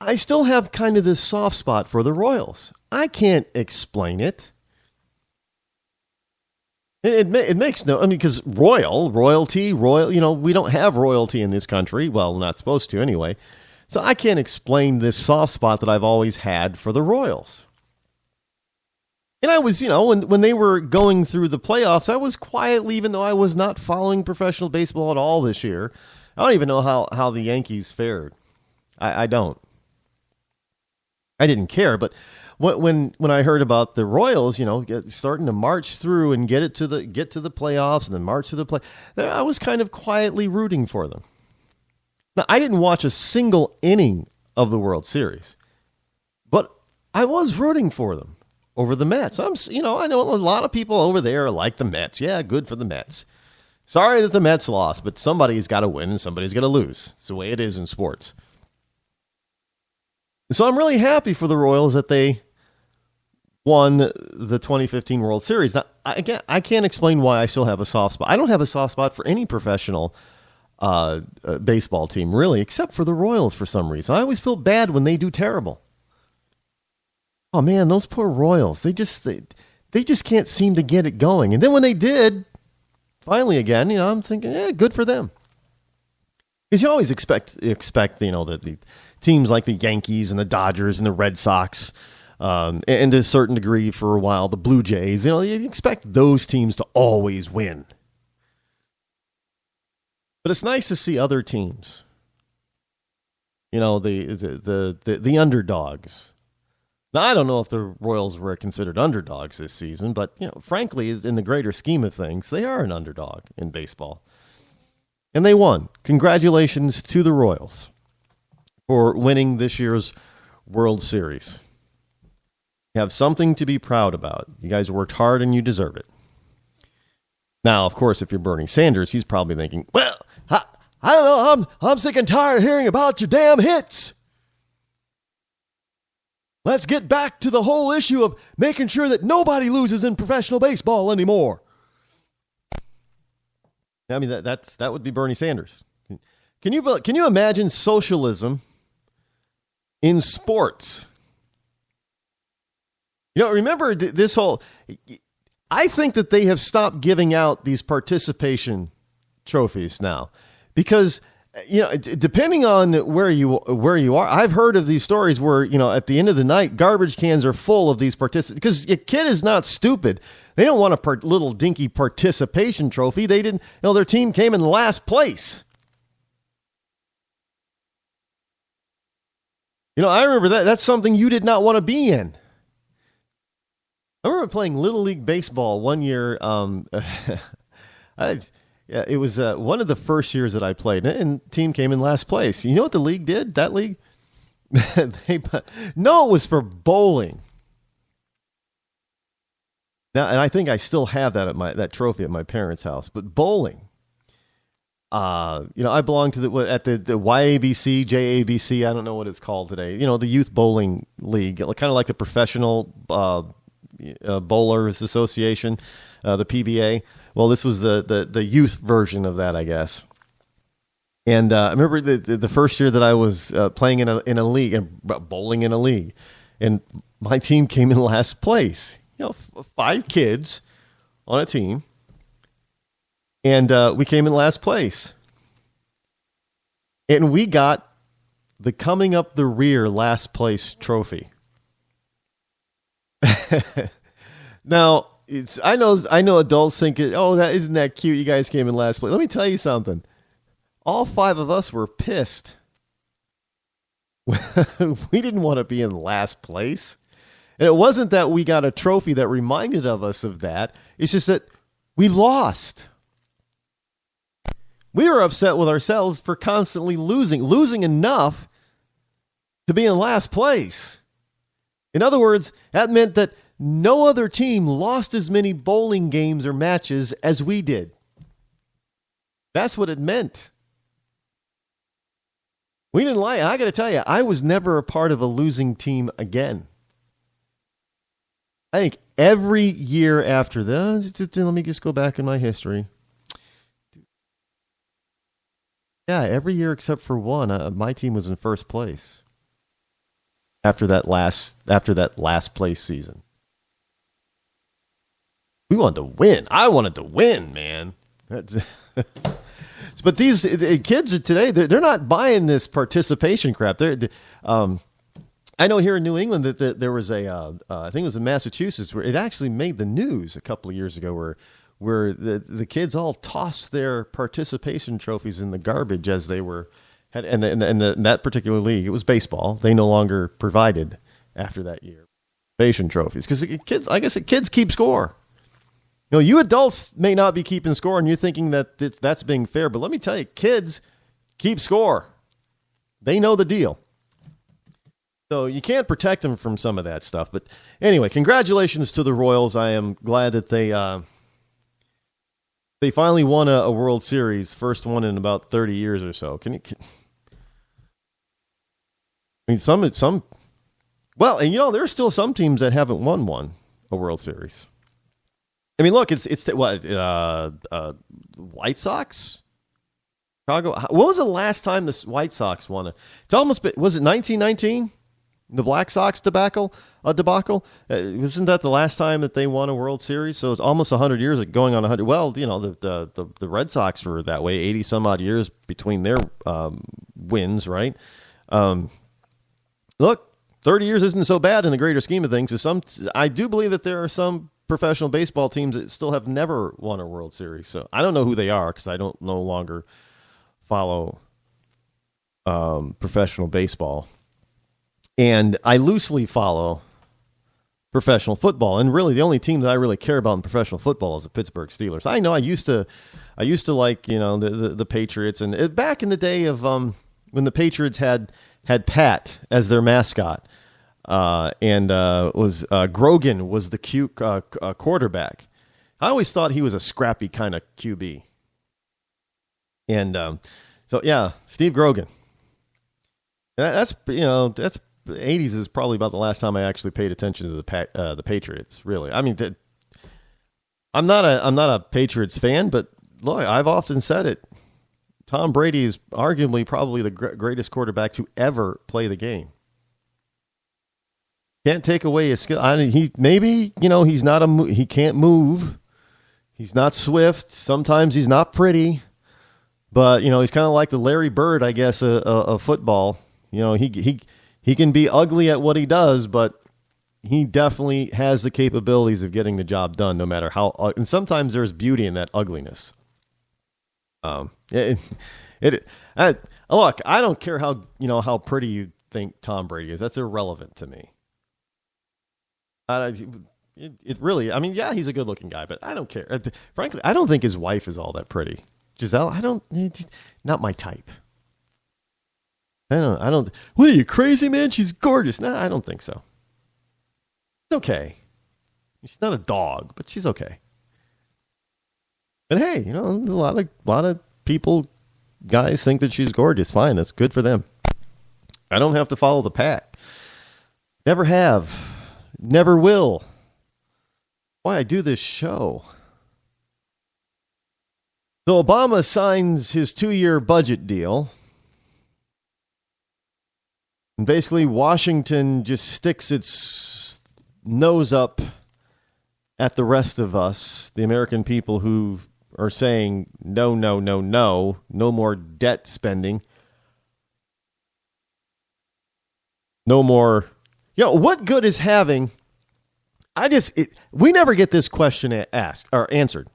I still have kind of this soft spot for the Royals. I can't explain it. It makes no, I mean, because royalty, we don't have royalty in this country. Well, not supposed to anyway. So I can't explain this soft spot that I've always had for the Royals. And I was, when they were going through the playoffs, I was quietly, even though I was not following professional baseball at all this year. I don't even know how the Yankees fared. I don't. I didn't care, but when I heard about the Royals, starting to march through and get to the playoffs and then march to the play, I was kind of quietly rooting for them. Now, I didn't watch a single inning of the World Series, but I was rooting for them over the Mets. I know a lot of people over there like the Mets. Yeah, good for the Mets. Sorry that the Mets lost, but somebody's got to win and somebody's got to lose. It's the way it is in sports. So I'm really happy for the Royals that they won the 2015 World Series. Now, I can't explain why I still have a soft spot. I don't have a soft spot for any professional baseball team, really, except for the Royals for some reason. I always feel bad when they do terrible. Oh, man, those poor Royals. They just can't seem to get it going. And then when they did, finally again, I'm thinking, good for them. Because you always expect the teams like the Yankees and the Dodgers and the Red Sox, and to a certain degree for a while, the Blue Jays, you expect those teams to always win. But it's nice to see other teams, the underdogs. Now, I don't know if the Royals were considered underdogs this season, but, frankly, in the greater scheme of things, they are an underdog in baseball. And they won. Congratulations to the Royals for winning this year's World Series. You have something to be proud about. You guys worked hard and you deserve it. Now, of course, if you're Bernie Sanders, he's probably thinking, well, I don't know, I'm sick and tired of hearing about your damn hits. Let's get back to the whole issue of making sure that nobody loses in professional baseball anymore. I mean, that would be Bernie Sanders. Can you imagine socialism in sports? Remember this whole... I think that they have stopped giving out these participation trophies now because... depending on where you are, I've heard of these stories where, at the end of the night, garbage cans are full of these participants. Because a kid is not stupid. They don't want a little dinky participation trophy. They didn't, their team came in last place. I remember that's something you did not want to be in. I remember playing Little League Baseball one year. Yeah, it was one of the first years that I played, and the team came in last place. You know what the league did? That league? No, it was for bowling. Now, and I think I still have that trophy at my parents' house. But bowling, I belong to the YABC, JABC. I don't know what it's called today. The Youth Bowling League, kind of like the Professional Bowlers Association, the PBA. Well, this was the youth version of that, I guess. And I remember the first year that I was playing in a league and bowling in a league, and my team came in last place. 5 kids on a team, and we came in last place. And we got the coming up the rear last place trophy. Now, I know adults think, that isn't that cute. You guys came in last place. Let me tell you something. All 5 of us were pissed. We didn't want to be in last place. And it wasn't that we got a trophy that reminded us of that. It's just that we lost. We were upset with ourselves for constantly losing enough to be in last place. In other words, that meant that no other team lost as many bowling games or matches as we did. That's what it meant. We didn't like it. I got to tell you, I was never a part of a losing team again. I think every year after that, let me just go back in my history. Yeah, every year except for one, my team was in first place after that last place season. We wanted to win. I wanted to win, man. But these kids today, they're not buying this participation crap. I know here in New England that there was I think it was in Massachusetts, where it actually made the news a couple of years ago, where the kids all tossed their participation trophies in the garbage as they were, and that particular league, it was baseball. They no longer provided after that year participation trophies because kids keep score. You know, you adults may not be keeping score, and you're thinking that that's being fair. But let me tell you, kids keep score. They know the deal. So you can't protect them from some of that stuff. But anyway, congratulations to the Royals. I am glad that they finally won a World Series, first one in about 30 years or so. Well, and there's still some teams that haven't won a World Series. I mean, look, it's White Sox, Chicago. What was the last time the White Sox won it? It's almost was it 1919? The Black Sox debacle. Isn't that the last time that they won a World Series? So it's almost 100 years, going on 100. Well, the Red Sox were that way, 80 some odd years between their wins, right? Look, 30 years isn't so bad in the greater scheme of things. I do believe that there are some professional baseball teams that still have never won a World Series. So I don't know who they are because I don't no longer follow professional baseball. And I loosely follow professional football. And really the only team that I really care about in professional football is the Pittsburgh Steelers. I know I used to like, the Patriots, and back in the day of when the Patriots had Pat as their mascot. Was Grogan was the cute quarterback. I always thought he was a scrappy kind of QB. And so yeah, Steve Grogan. That's 80s is probably about the last time I actually paid attention to the Patriots. Really, I mean, I'm not a Patriots fan, but look, I've often said it. Tom Brady is arguably probably the greatest quarterback to ever play the game. Can't take away his skill. He's not he can't move. He's not swift. Sometimes he's not pretty, but he's kind of like the Larry Bird, I guess, of football. He can be ugly at what he does, but he definitely has the capabilities of getting the job done, no matter how. And sometimes there's beauty in that ugliness. Look, I don't care how pretty you think Tom Brady is. That's irrelevant to me. It really, I mean, yeah, he's a good-looking guy, but I don't care. Frankly, I don't think his wife is all that pretty. Giselle, not my type. I don't. What are you, crazy, man? She's gorgeous. No, I don't think so. It's okay. She's not a dog, but she's okay. But hey, a lot of people, guys, think that she's gorgeous. Fine, that's good for them. I don't have to follow the pack. Never have. Never will. Why I do this show. So Obama signs his 2-year budget deal. And basically Washington just sticks its nose up at the rest of us, the American people who are saying no more debt spending. No more. What good is having? We never get this question asked or answered.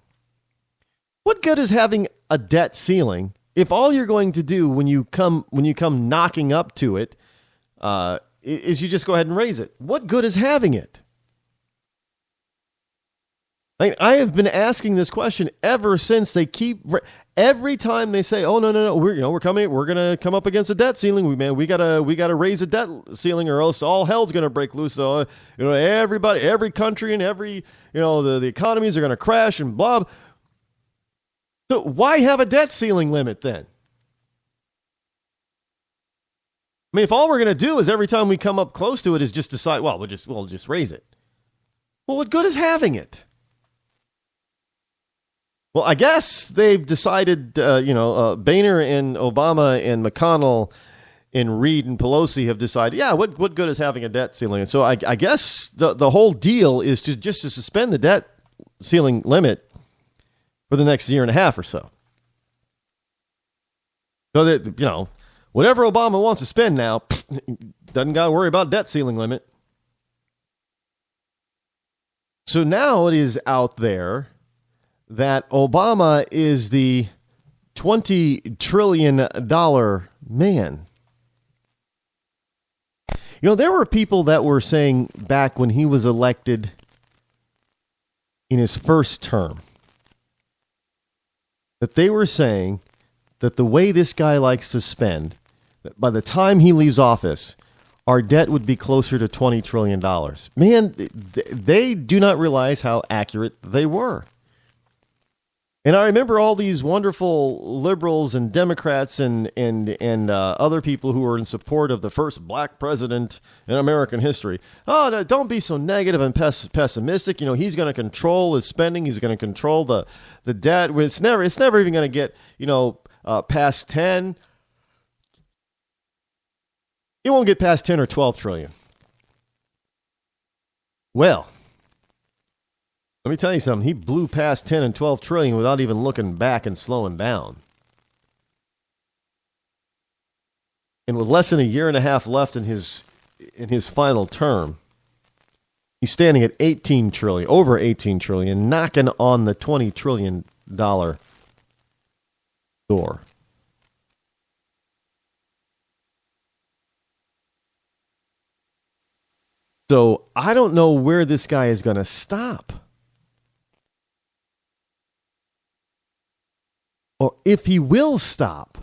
What good is having a debt ceiling if all you're going to do when you come knocking up to it is you just go ahead and raise it? What good is having it? I have been asking this question ever since they every time they say, "Oh no, we're going to come up against a debt ceiling. We got to raise a debt ceiling, or else all hell's going to break loose. So everybody, every country, and every the economies are going to crash and blah." So why have a debt ceiling limit then? I mean, if all we're going to do is every time we come up close to it is just decide, well, we'll just raise it. Well, what good is having it? Well, I guess they've decided, Boehner and Obama and McConnell and Reid and Pelosi have decided, what good is having a debt ceiling? And so I guess the whole deal is to suspend the debt ceiling limit for the next year and a half or so. So that, whatever Obama wants to spend now, doesn't got to worry about debt ceiling limit. So now it is out there that Obama is the $20 trillion man. There were people that were saying back when he was elected in his first term that they were saying that the way this guy likes to spend, that by the time he leaves office, our debt would be closer to $20 trillion. Man, they do not realize how accurate they were. And I remember all these wonderful liberals and Democrats and other people who were in support of the first black president in American history. Oh, no, don't be so negative and pessimistic. He's going to control his spending. He's going to control the debt. It's never even going to get past 10. It won't get past 10 or 12 trillion. Well, let me tell you something. He blew past 10 and 12 trillion without even looking back and slowing down. And with less than a year and a half left in his final term, he's standing at 18 trillion, over 18 trillion, knocking on the $20 trillion door. So I don't know where this guy is going to stop. Or if he will stop.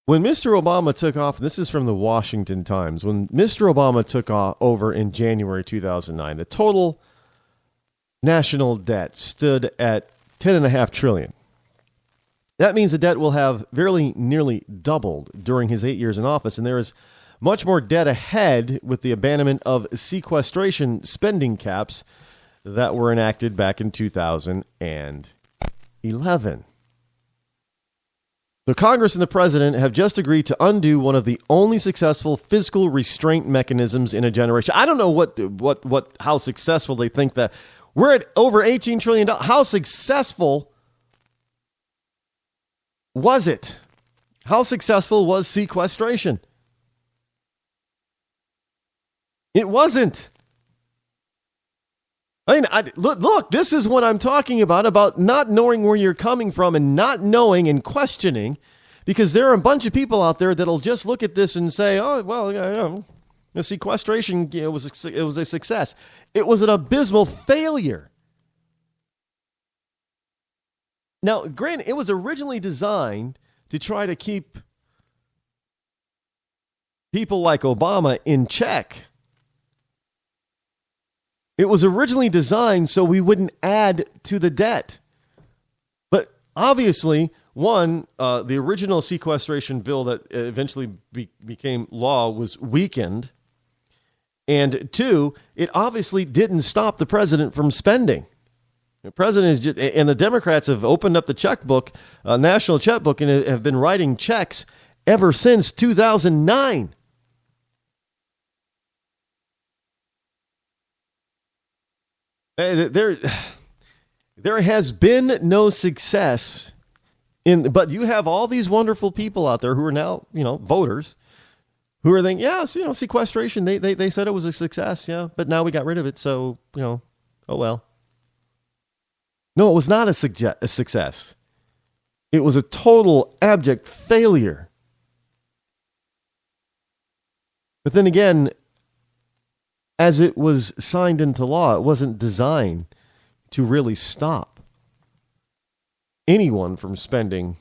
When Mr. Obama took off, and this is from the Washington Times, when Mr. Obama took over in January 2009, the total national debt stood at $10.5 trillion. That means the debt will have very nearly doubled during his 8 years in office, and there is much more debt ahead with the abandonment of sequestration spending caps that were enacted back in 2011. So Congress and the president have just agreed to undo one of the only successful fiscal restraint mechanisms in a generation. I don't know how successful they think that. We're at over $18 trillion. How successful was it? How successful was sequestration? It wasn't. I mean, look, this is what I'm talking about not knowing where you're coming from and not knowing and questioning, because there are a bunch of people out there that'll just look at this and say, oh, well, the sequestration it was a success. It was an abysmal failure. Now, granted, it was originally designed to try to keep people like Obama in check. It was originally designed so we wouldn't add to the debt. But obviously, one, the original sequestration bill that eventually became law was weakened. And two, it obviously didn't stop the president from spending. The president is just, and the Democrats have opened up the checkbook, national checkbook, and have been writing checks ever since 2009. There has been no success but you have all these wonderful people out there who are now, voters, who are thinking, yes, sequestration, they said it was a success, but now we got rid of it, so, oh well. No, it was not a success. It was a total abject failure. But then again, as it was signed into law, it wasn't designed to really stop anyone from spending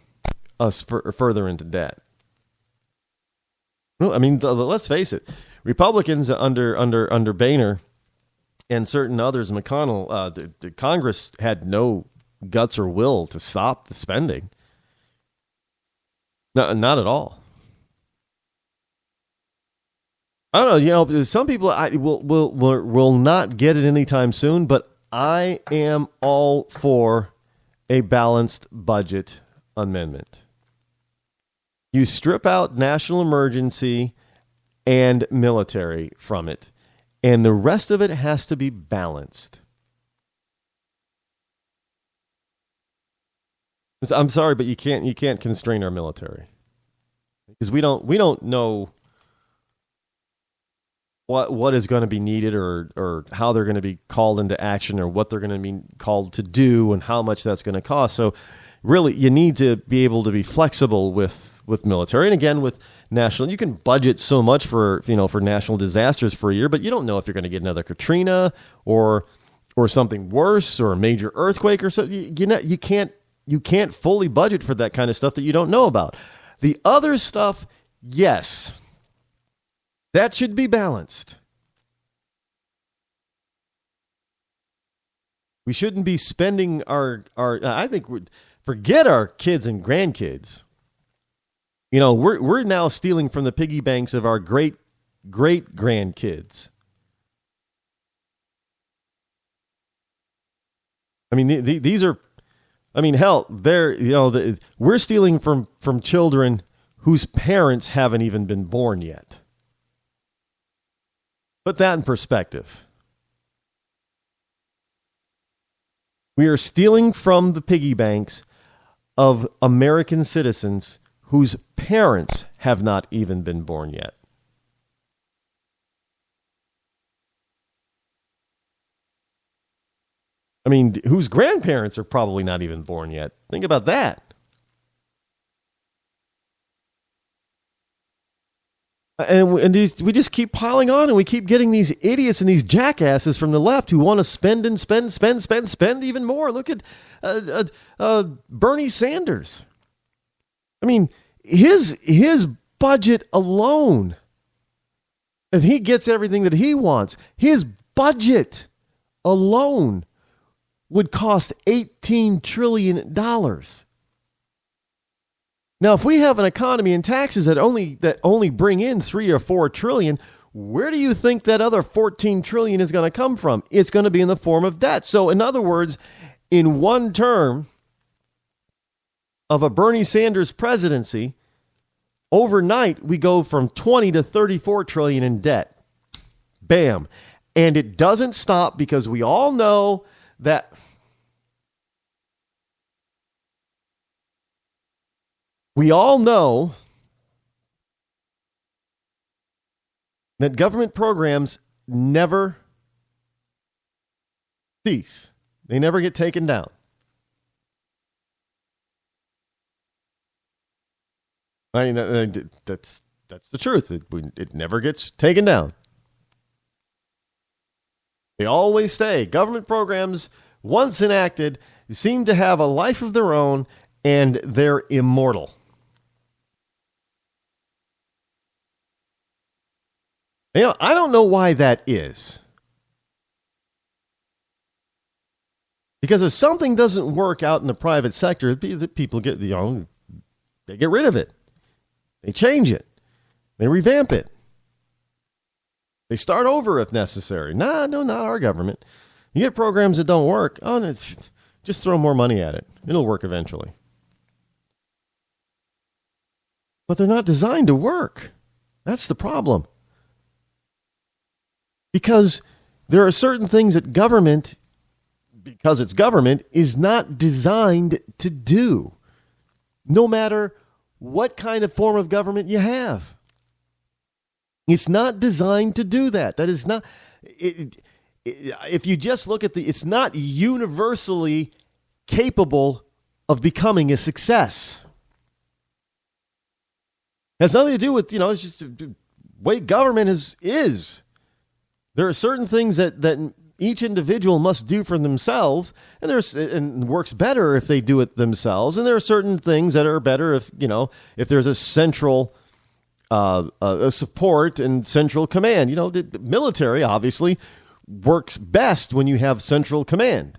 us further into debt. Well, I mean, let's face it. Republicans under Boehner and certain others, McConnell, the Congress had no guts or will to stop the spending. No, not at all. I don't know. Some people will not get it anytime soon, but I am all for a balanced budget amendment. You strip out national emergency and military from it, and the rest of it has to be balanced. I'm sorry, but you can't constrain our military because we don't know what is going to be needed or how they're going to be called into action or what they're going to be called to do and how much that's going to cost. So really, you need to be able to be flexible with military. And again, with national, you can budget so much for national disasters for a year, but you don't know if you're going to get another Katrina or something worse or a major earthquake or something. You can't fully budget for that kind of stuff that you don't know about. The other stuff, yes, that should be balanced. We shouldn't be spending our forget our kids and grandkids. We're now stealing from the piggy banks of our great grandkids. I mean, these are, hell, we're stealing from children whose parents haven't even been born yet. Put that in perspective. We are stealing from the piggy banks of American citizens whose parents have not even been born yet. Whose grandparents are probably not even born yet. Think about that. And we just keep piling on, and we keep getting these idiots and these jackasses from the left who want to spend and spend even more. Look at Bernie Sanders. His budget alone, if he gets everything that he wants, his budget alone would cost $18 trillion. Now, if we have an economy and taxes that only bring in $3 or $4 trillion, where do you think that other $14 trillion is going to come from? It's going to be in the form of debt. So, in other words, in one term of a Bernie Sanders presidency, overnight we go from 20 to 34 trillion in debt. Bam. And it doesn't stop because we all know that government programs never cease. They never get taken down. That's the truth. It never gets taken down. They always stay. Government programs, once enacted, seem to have a life of their own, and they're immortal. I don't know why that is. Because if something doesn't work out in the private sector, the people get, they get rid of it. They change it. They revamp it. They start over if necessary. No, not our government. You get programs that don't work, just throw more money at it. It'll work eventually. But they're not designed to work. That's the problem. Because there are certain things that government, because it's government, is not designed to do. No matter what kind of form of government you have. It's not designed to do that. That is not... if you just look at it's not universally capable of becoming a success. It has nothing to do with, it's just the way government is. There are certain things that each individual must do for themselves, and works better if they do it themselves. And there are certain things that are better if there's a central a support and central command. The military obviously works best when you have central command.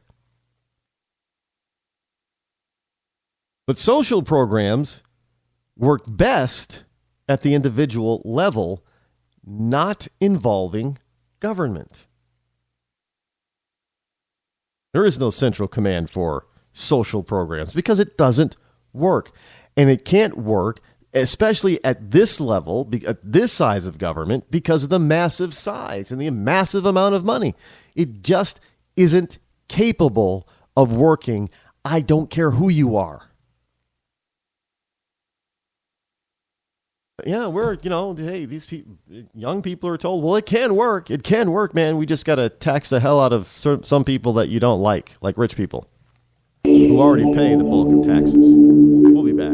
But social programs work best at the individual level not involving government. There is no central command for social programs because it doesn't work. And it can't work, especially at this level, at this size of government, because of the massive size and the massive amount of money. It just isn't capable of working. I don't care who you are. Yeah, hey, these people, young people are told, well, it can work. It can work, man. We just got to tax the hell out of some people that you don't like rich people who already pay the bulk of taxes. We'll be back.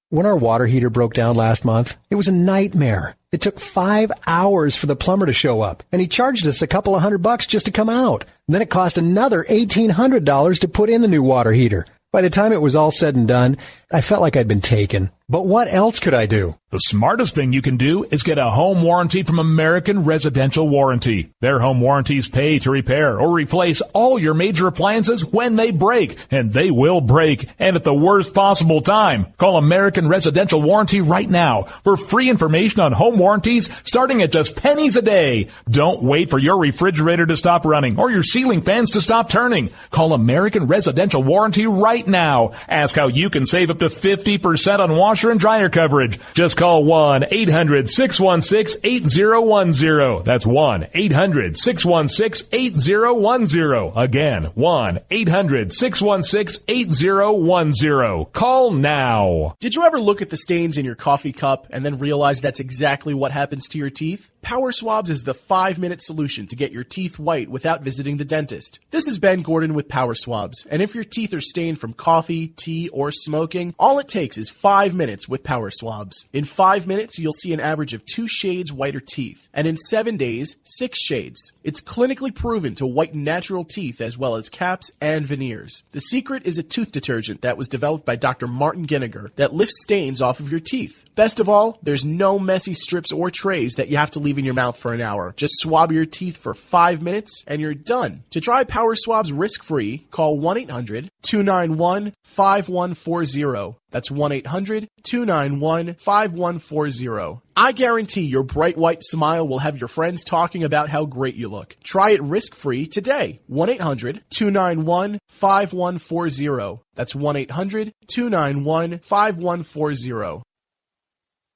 When our water heater broke down last month, it was a nightmare. It took 5 hours for the plumber to show up, and he charged us a couple of $100 just to come out. And then it cost another $1,800 to put in the new water heater. By the time it was all said and done, I felt like I'd been taken. But what else could I do? The smartest thing you can do is get a home warranty from American Residential Warranty. Their home warranties pay to repair or replace all your major appliances when they break, and they will break, and at the worst possible time. Call American Residential Warranty right now for free information on home warranties starting at just pennies a day. Don't wait for your refrigerator to stop running or your ceiling fans to stop turning. Call American Residential Warranty right now. Ask how you can save up to 50% on washer and dryer coverage. Just call 1-800-616-8010. That's 1-800-616-8010. Again, 1-800-616-8010. Call now. Did you ever look at the stains in your coffee cup and then realize that's exactly what happens to your teeth? Power Swabs is the 5-minute solution to get your teeth white without visiting the dentist. This is Ben Gordon with Power Swabs, and if your teeth are stained from coffee, tea, or smoking, all it takes is 5 minutes with Power Swabs. In 5 minutes, you'll see an average of 2 shades whiter teeth, and in 7 days, 6 shades. It's clinically proven to whiten natural teeth as well as caps and veneers. The secret is a tooth detergent that was developed by Dr. Martin Ginniger that lifts stains off of your teeth. Best of all, there's no messy strips or trays that you have to leave in your mouth for an hour. Just swab your teeth for 5 minutes and you're done. To try Power Swabs risk-free, call 1-800-291-5140. That's 1-800-291-5140. I guarantee your bright white smile will have your friends talking about how great you look. Try it risk-free today. 1-800-291-5140. That's 1-800-291-5140.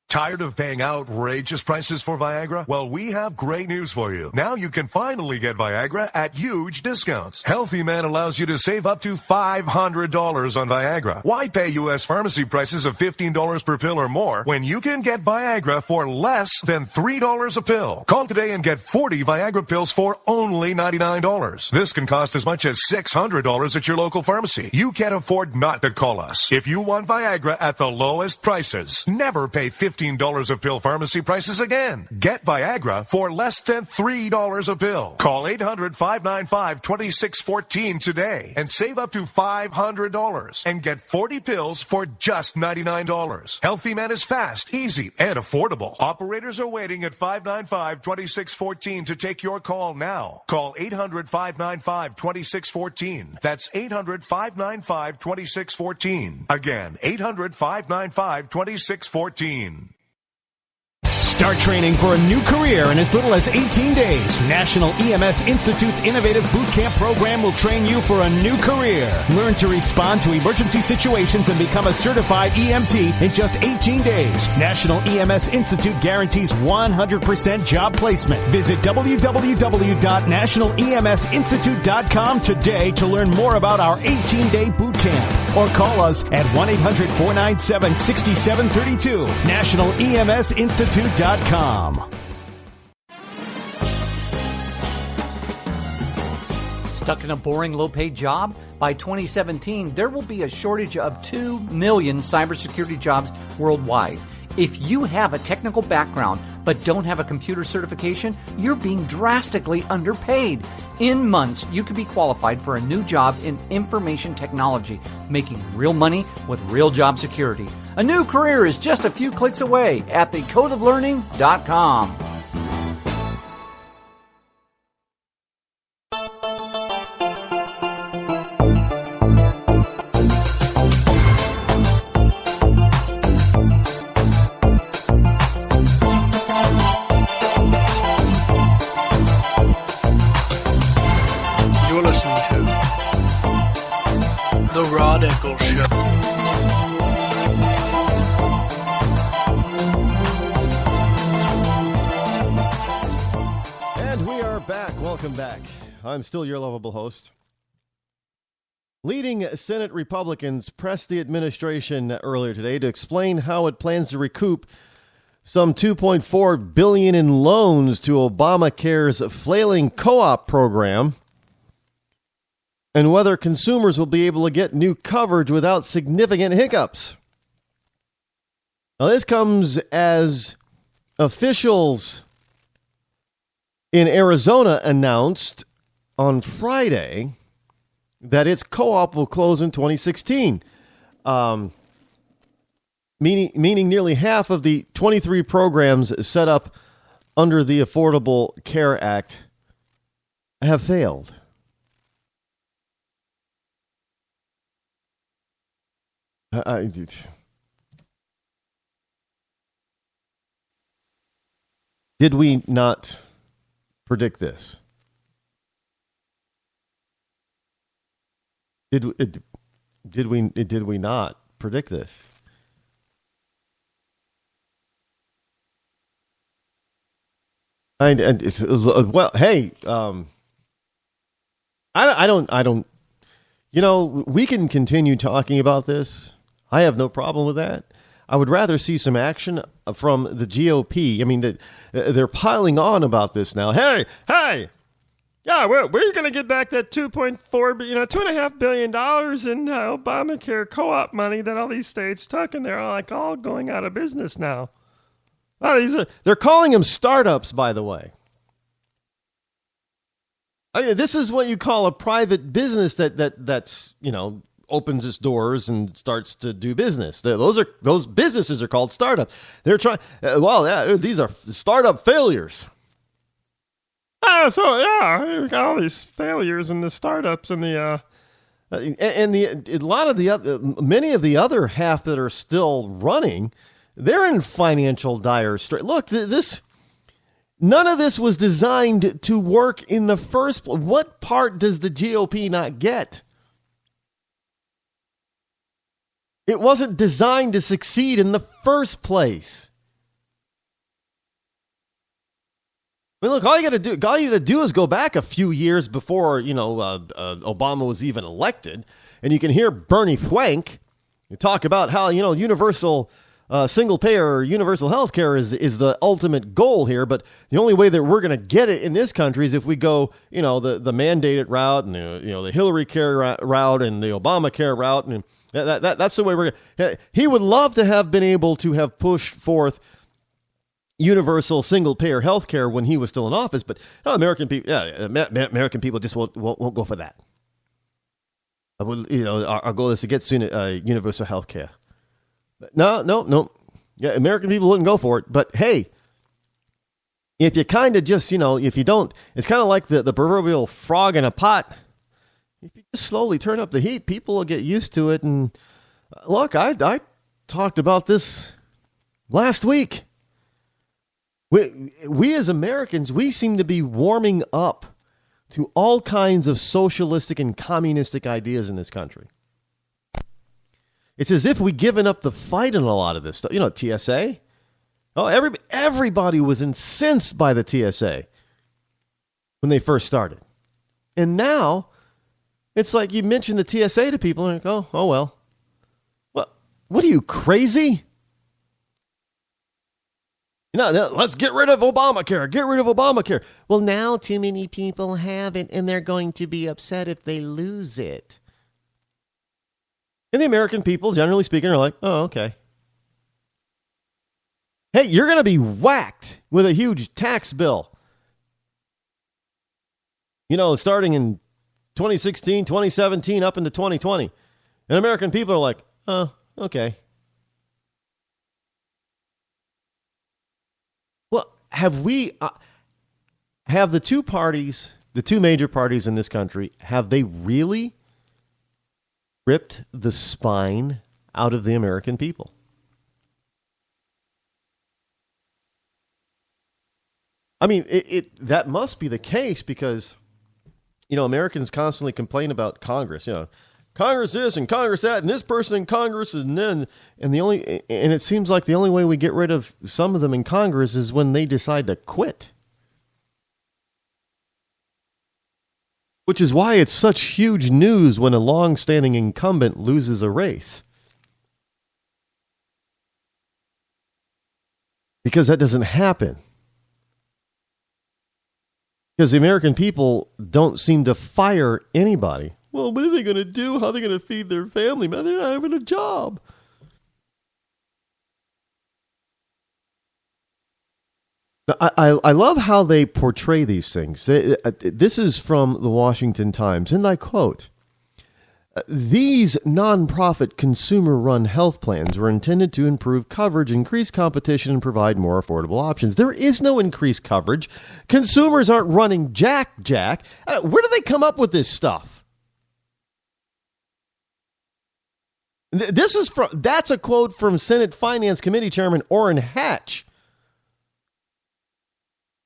Tired of paying outrageous prices for Viagra? Well, we have great news for you. Now you can finally get Viagra at huge discounts. Healthy Man allows you to save up to $500 on Viagra. Why pay U.S. pharmacy prices of $15 per pill or more when you can get Viagra for less than $3 a pill? Call today and get 40 Viagra pills for only $99. This can cost as much as $600 at your local pharmacy. You can't afford not to call us. If you want Viagra at the lowest prices, never pay $15 a pill pharmacy prices again. Get Viagra for less than $3 a pill. Call 800-595-2614 today and save up to $500 and get 40 pills for just $99. Healthy Man is fast, easy, and affordable. Operators are waiting at 595-2614 to take your call now. Call 800-595-2614. That's 800-595-2614. Again, 800-595-2614. Start training for a new career in as little as 18 days. National EMS Institute's innovative boot camp program will train you for a new career. Learn to respond to emergency situations and become a certified EMT in just 18 days. National EMS Institute guarantees 100% job placement. Visit www.nationaleMSinstitute.com today to learn more about our 18-day boot camp. Or call us at 1-800-497-6732. NationalEMSinstitute.com. Stuck in a boring, low-paid job? By 2017, there will be a shortage of 2 million cybersecurity jobs worldwide. If you have a technical background but don't have a computer certification, you're being drastically underpaid. In months, you could be qualified for a new job in information technology, making real money with real job security. A new career is just a few clicks away at thecodeoflearning.com. welcome back. I'm still your lovable host. Leading Senate Republicans pressed the administration earlier today to explain how it plans to recoup some $2.4 billion in loans to Obamacare's flailing co-op program, and whether consumers will be able to get new coverage without significant hiccups. Now, this comes as officials in Arizona announced on Friday that its co-op will close in 2016, meaning nearly half of the 23 programs set up under the Affordable Care Act have failed. Did we not predict this? Did we not predict this? Well, hey, I don't. You know, we can continue talking about this. I have no problem with that. I would rather see some action from the GOP. I mean, they're piling on about this now. Hey, yeah, we're going to get back that $2.5 billion in Obamacare co-op money that all these states took, and they're all going out of business now. Oh, they're calling them startups, by the way. This is what you call a private business that's opens its doors and starts to do business. Those businesses are called startups. They're trying. These are startup failures. All these failures in the startups and many of the other half that are still running, they're in financial dire straits. Look, none of this was designed to work in the first place. What part does the GOP not get? It wasn't designed to succeed in the first place. I mean, look, all you got to do is go back a few years before, Obama was even elected, and you can hear Bernie Fwank talk about how, universal single payer, universal health care is the ultimate goal here. But the only way that we're going to get it in this country is if we go, the mandated route and the Hillary care route and the Obamacare route, and that's the way we're going. He would love to have been able to have pushed forth universal single-payer health care when he was still in office, but American people just won't go for that. Our goal is to get universal health care. No. Yeah, American people wouldn't go for it. But hey, if you kind of just, if you don't, it's kind of like the proverbial frog in a pot. If you just slowly turn up the heat, people will get used to it. And look, I talked about this last week. We as Americans, we seem to be warming up to all kinds of socialistic and communistic ideas in this country. It's as if we've given up the fight in a lot of this stuff. TSA. Oh, everybody was incensed by the TSA when they first started. And now, it's like you mention the TSA to people and go, oh well. What are you, crazy? Let's get rid of Obamacare. Get rid of Obamacare. Well, now too many people have it, and they're going to be upset if they lose it. And the American people, generally speaking, are like, oh, okay. Hey, you're going to be whacked with a huge tax bill. Starting in 2016, 2017, up into 2020. And American people are like, oh, okay. Well, have the two major parties in this country, have they really ripped the spine out of the American people? I mean, that must be the case because, Americans constantly complain about Congress. Congress this and Congress that, and this person in Congress, and it seems like the only way we get rid of some of them in Congress is when they decide to quit. Which is why it's such huge news when a long-standing incumbent loses a race. Because that doesn't happen. Because the American people don't seem to fire anybody. Well, what are they going to do? How are they going to feed their family? Man, they're not having a job. I love how they portray these things. This is from the Washington Times, and I quote, "These nonprofit consumer-run health plans were intended to improve coverage, increase competition, and provide more affordable options." There is no increased coverage. Consumers aren't running jack. Where do they come up with this stuff? That's a quote from Senate Finance Committee Chairman Orrin Hatch.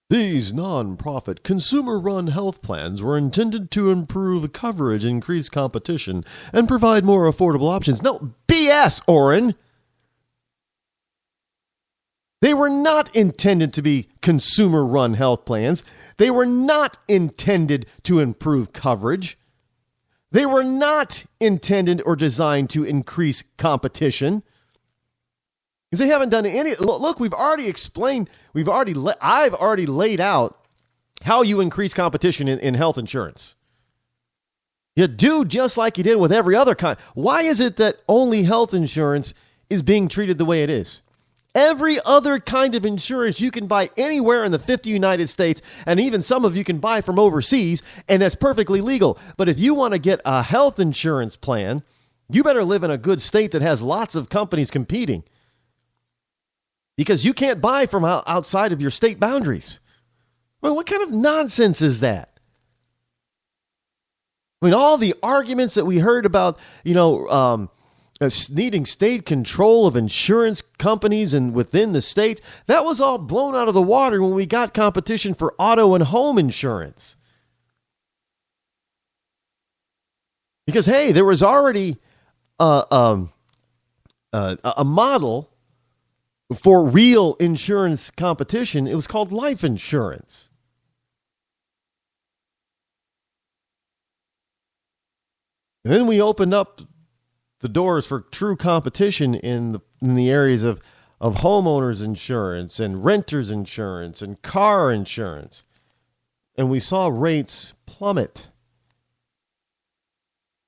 "These nonprofit consumer-run health plans were intended to improve coverage, increase competition, and provide more affordable options." No, BS, Orrin. They were not intended to be consumer-run health plans. They were not intended to improve coverage. They were not intended or designed to increase competition. Because they haven't done any. Look, we've already explained. I've already laid out how you increase competition in health insurance. You do just like you did with every other kind. Why is it that only health insurance is being treated the way it is? Every other kind of insurance you can buy anywhere in the 50 United States, and even some of you can buy from overseas, and that's perfectly legal. But if you want to get a health insurance plan, you better live in a good state that has lots of companies competing. Because you can't buy from outside of your state boundaries. I mean, what kind of nonsense is that? I mean, all the arguments that we heard about, needing state control of insurance companies and within the states, that was all blown out of the water when we got competition for auto and home insurance. Because, hey, there was already a model for real insurance competition. It was called life insurance. And then we opened up the doors for true competition in the areas of homeowners insurance and renters insurance and car insurance. And we saw rates plummet.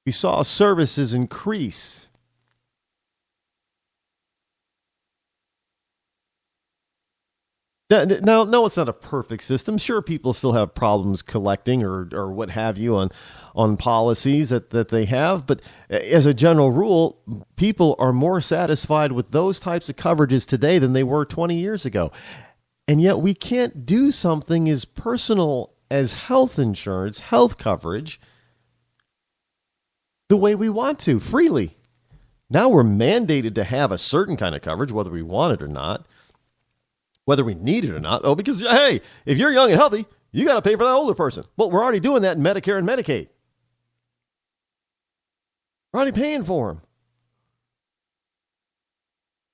We saw services increase. Now, no, it's not a perfect system. Sure, people still have problems collecting or what have you on policies that they have. But as a general rule, people are more satisfied with those types of coverages today than they were 20 years ago. And yet we can't do something as personal as health insurance, health coverage, the way we want to, freely. Now we're mandated to have a certain kind of coverage, whether we want it or not. Whether we need it or not. Oh, because, hey, if you're young and healthy, you got to pay for that older person. Well, we're already doing that in Medicare and Medicaid. We're already paying for them.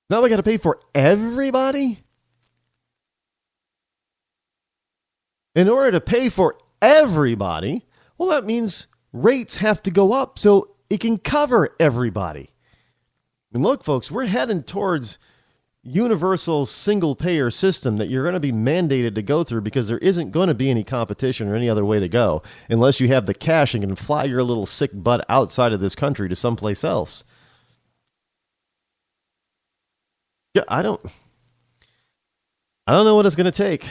Now we got to pay for everybody? In order to pay for everybody, well, that means rates have to go up so it can cover everybody. And look, folks, we're heading towards universal single-payer system that you're going to be mandated to go through because there isn't going to be any competition or any other way to go unless you have the cash and can fly your little sick butt outside of this country to someplace else. Yeah, I don't know what it's going to take.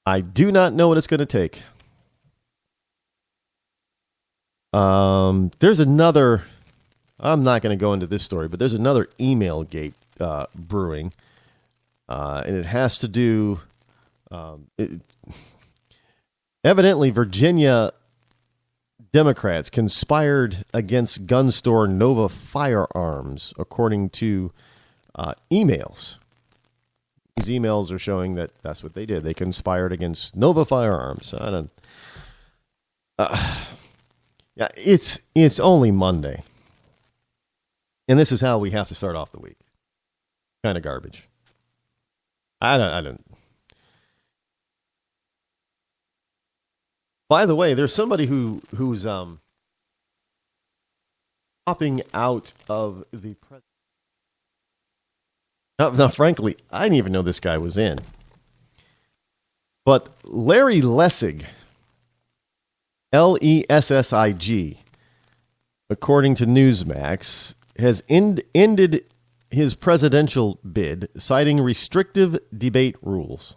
I do not know what it's going to take. There's another... I'm not going to go into this story, but there's another email gate brewing, and it has to do. Evidently, Virginia Democrats conspired against gun store Nova Firearms, according to emails. These emails are showing that that's what they did. They conspired against Nova Firearms. Yeah, it's only Monday. And this is how we have to start off the week. Kind of garbage. I don't. By the way, there's somebody who's popping out of the president. Now, frankly, I didn't even know this guy was in. But Larry Lessig, Lessig, according to Newsmax, has ended his presidential bid, citing restrictive debate rules.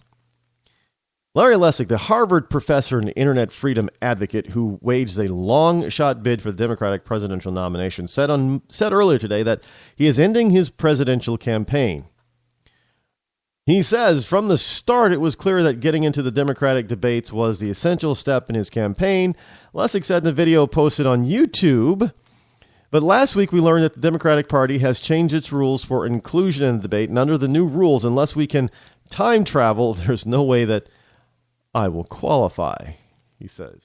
Larry Lessig, the Harvard professor and internet freedom advocate who waged a long-shot bid for the Democratic presidential nomination, said earlier today that he is ending his presidential campaign. He says, from the start, it was clear that getting into the Democratic debates was the essential step in his campaign. Lessig said in the video posted on YouTube. But last week we learned that the Democratic Party has changed its rules for inclusion in the debate, and under the new rules, unless we can time travel, there's no way that I will qualify, he says.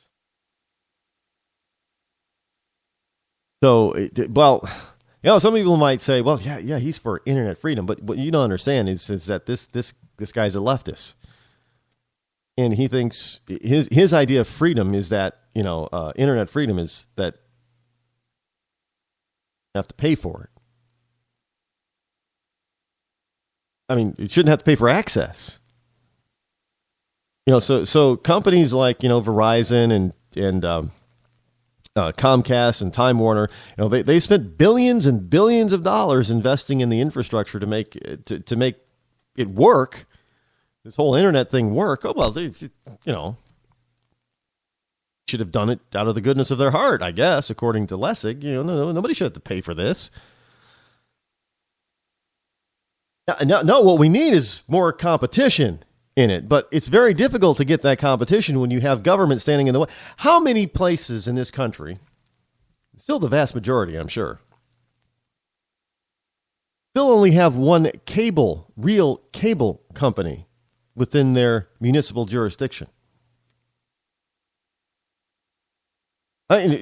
So, some people might say, well, yeah, he's for internet freedom, but what you don't understand is that this guy's a leftist, and he thinks his idea of freedom is that internet freedom is that you have to pay for it. I mean, you shouldn't have to pay for access. So companies like Verizon and Comcast and Time Warner, they spent billions and billions of dollars investing in the infrastructure to make it work. This whole internet thing work. Oh well, they should have done it out of the goodness of their heart, I guess, according to Lessig. Nobody should have to pay for this. No, what we need is more competition in it, but it's very difficult to get that competition when you have government standing in the way. How many places in this country, still the vast majority, I'm sure, still only have one real cable company within their municipal jurisdiction?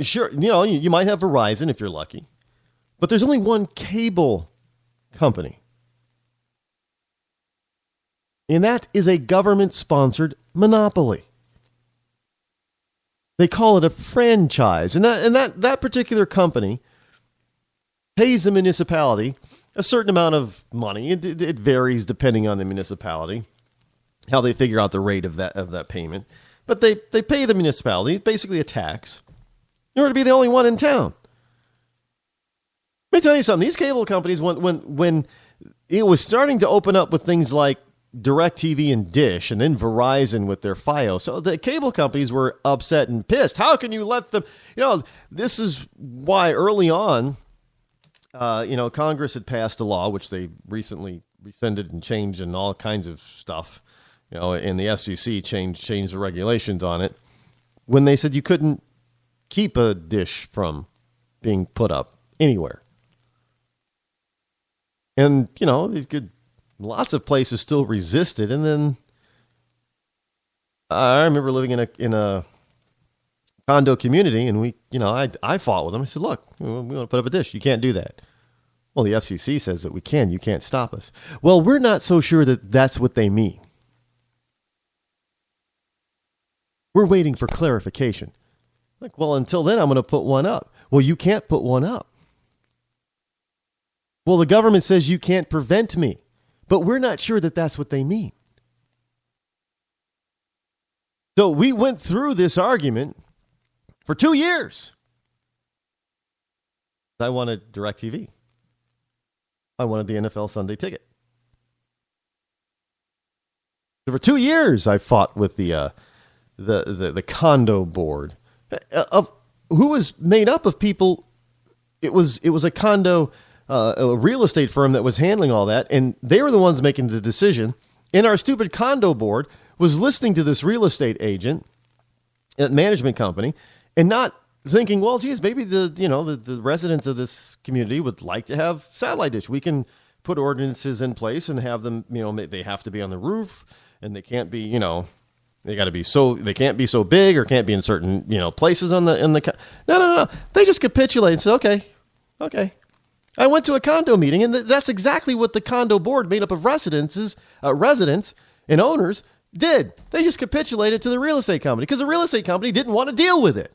Sure, you might have Verizon if you're lucky, but there's only one cable company. And that is a government-sponsored monopoly. They call it a franchise. And that particular company pays the municipality a certain amount of money. It varies depending on the municipality, how they figure out the rate of that payment. But they pay the municipality, basically a tax, in order to be the only one in town. Let me tell you something. These cable companies, when it was starting to open up with things like DirecTV and Dish, and then Verizon with their Fios. So the cable companies were upset and pissed. How can you let them? This is why early on, Congress had passed a law, which they recently rescinded and changed and all kinds of stuff. And the FCC changed the regulations on it when they said you couldn't keep a dish from being put up anywhere. And, it could. Lots of places still resisted, and then I remember living in a condo community, and I fought with them. I said, "Look, we want to put up a dish. You can't do that." Well, the FCC says that we can. You can't stop us. Well, we're not so sure that that's what they mean. We're waiting for clarification. Well, until then, I'm going to put one up. Well, you can't put one up. Well, the government says you can't prevent me. But we're not sure that that's what they mean. So we went through this argument for 2 years. I wanted DirecTV. I wanted the NFL Sunday Ticket. So for 2 years, I fought with the condo board, who was made up of people. It was a condo. A real estate firm that was handling all that, and they were the ones making the decision. And our stupid condo board was listening to this real estate agent, management company, and not thinking, well, geez, maybe the residents of this community would like to have satellite dish. We can put ordinances in place and have them, they have to be on the roof, and they can't be, they can't be so big or can't be in certain, places in the. No. They just capitulate and say, okay. I went to a condo meeting, and that's exactly what the condo board made up of residents and owners did. They just capitulated to the real estate company because the real estate company didn't want to deal with it.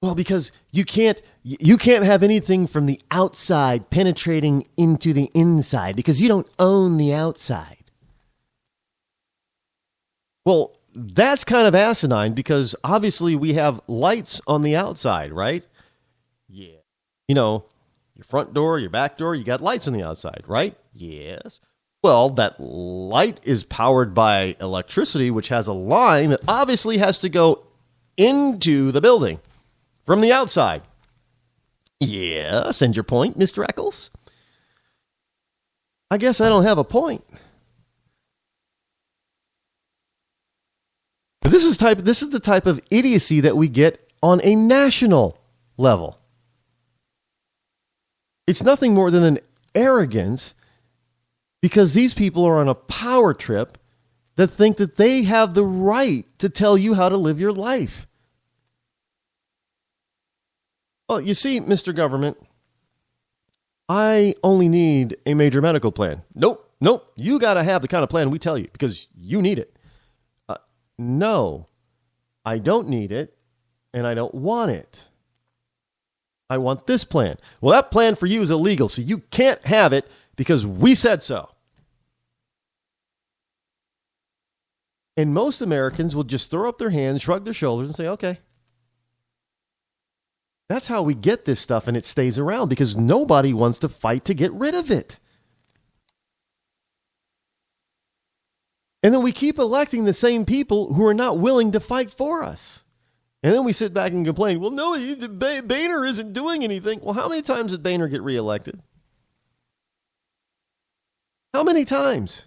Well, because you can't have anything from the outside penetrating into the inside because you don't own the outside. Well, that's kind of asinine because obviously we have lights on the outside, right? Yeah. You know, your front door, your back door, you got lights on the outside, right? Yes. Well, that light is powered by electricity, which has a line that obviously has to go into the building from the outside. Yes, and your point, Mr. Eccles? I guess I don't have a point. This is the type of idiocy that we get on a national level. It's nothing more than an arrogance because these people are on a power trip that think that they have the right to tell you how to live your life. Well, you see, Mr. Government, I only need a major medical plan. Nope. You got to have the kind of plan we tell you because you need it. No, I don't need it, and I don't want it. I want this plan. Well, that plan for you is illegal, so you can't have it because we said so. And most Americans will just throw up their hands, shrug their shoulders, and say, okay. That's how we get this stuff, and it stays around because nobody wants to fight to get rid of it. And then we keep electing the same people who are not willing to fight for us. And then we sit back and complain, well, no, Boehner isn't doing anything. Well, how many times did Boehner get reelected? How many times?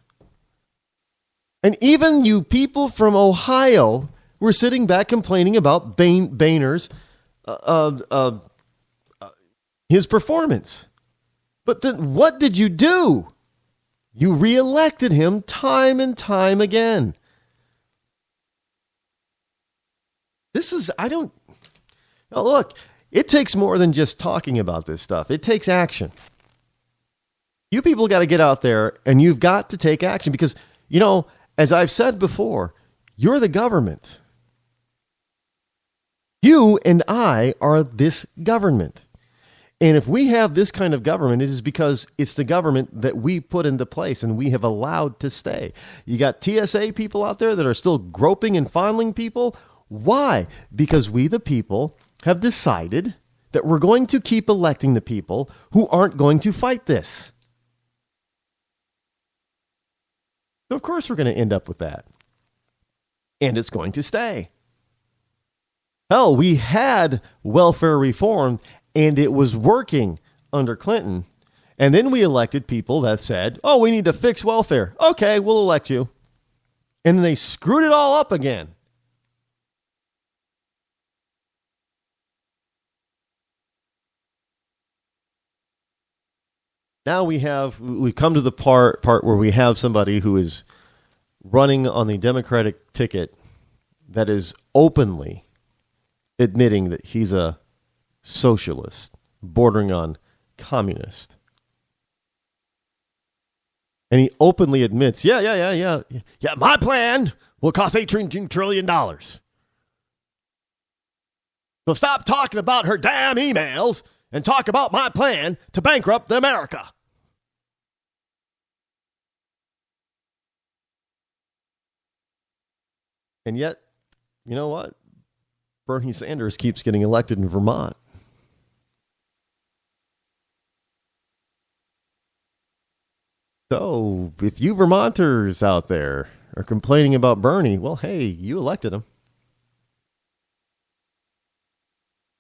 And even you people from Ohio were sitting back complaining about Boehner's his performance. But then what did you do? You reelected him time and time again. Look, it takes more than just talking about this stuff. It takes action. You people got to get out there and you've got to take action because, you know, as I've said before, you're the government. You and I are this government. And if we have this kind of government, it is because it's the government that we put into place and we have allowed to stay. You got TSA people out there that are still groping and fondling people. Why? Because we, the people, have decided that we're going to keep electing the people who aren't going to fight this. So, of course, we're going to end up with that. And it's going to stay. Hell, we had welfare reform, and it was working under Clinton. And then we elected people that said, oh, we need to fix welfare. Okay, we'll elect you. And then they screwed it all up again. Now we've come to the part where we have somebody who is running on the Democratic ticket that is openly admitting that he's a socialist, bordering on communist. And he openly admits, yeah, my plan will cost $18 trillion. So stop talking about her damn emails and talk about my plan to bankrupt America. And yet, you know what? Bernie Sanders keeps getting elected in Vermont. So, if you Vermonters out there are complaining about Bernie, well, hey, you elected him.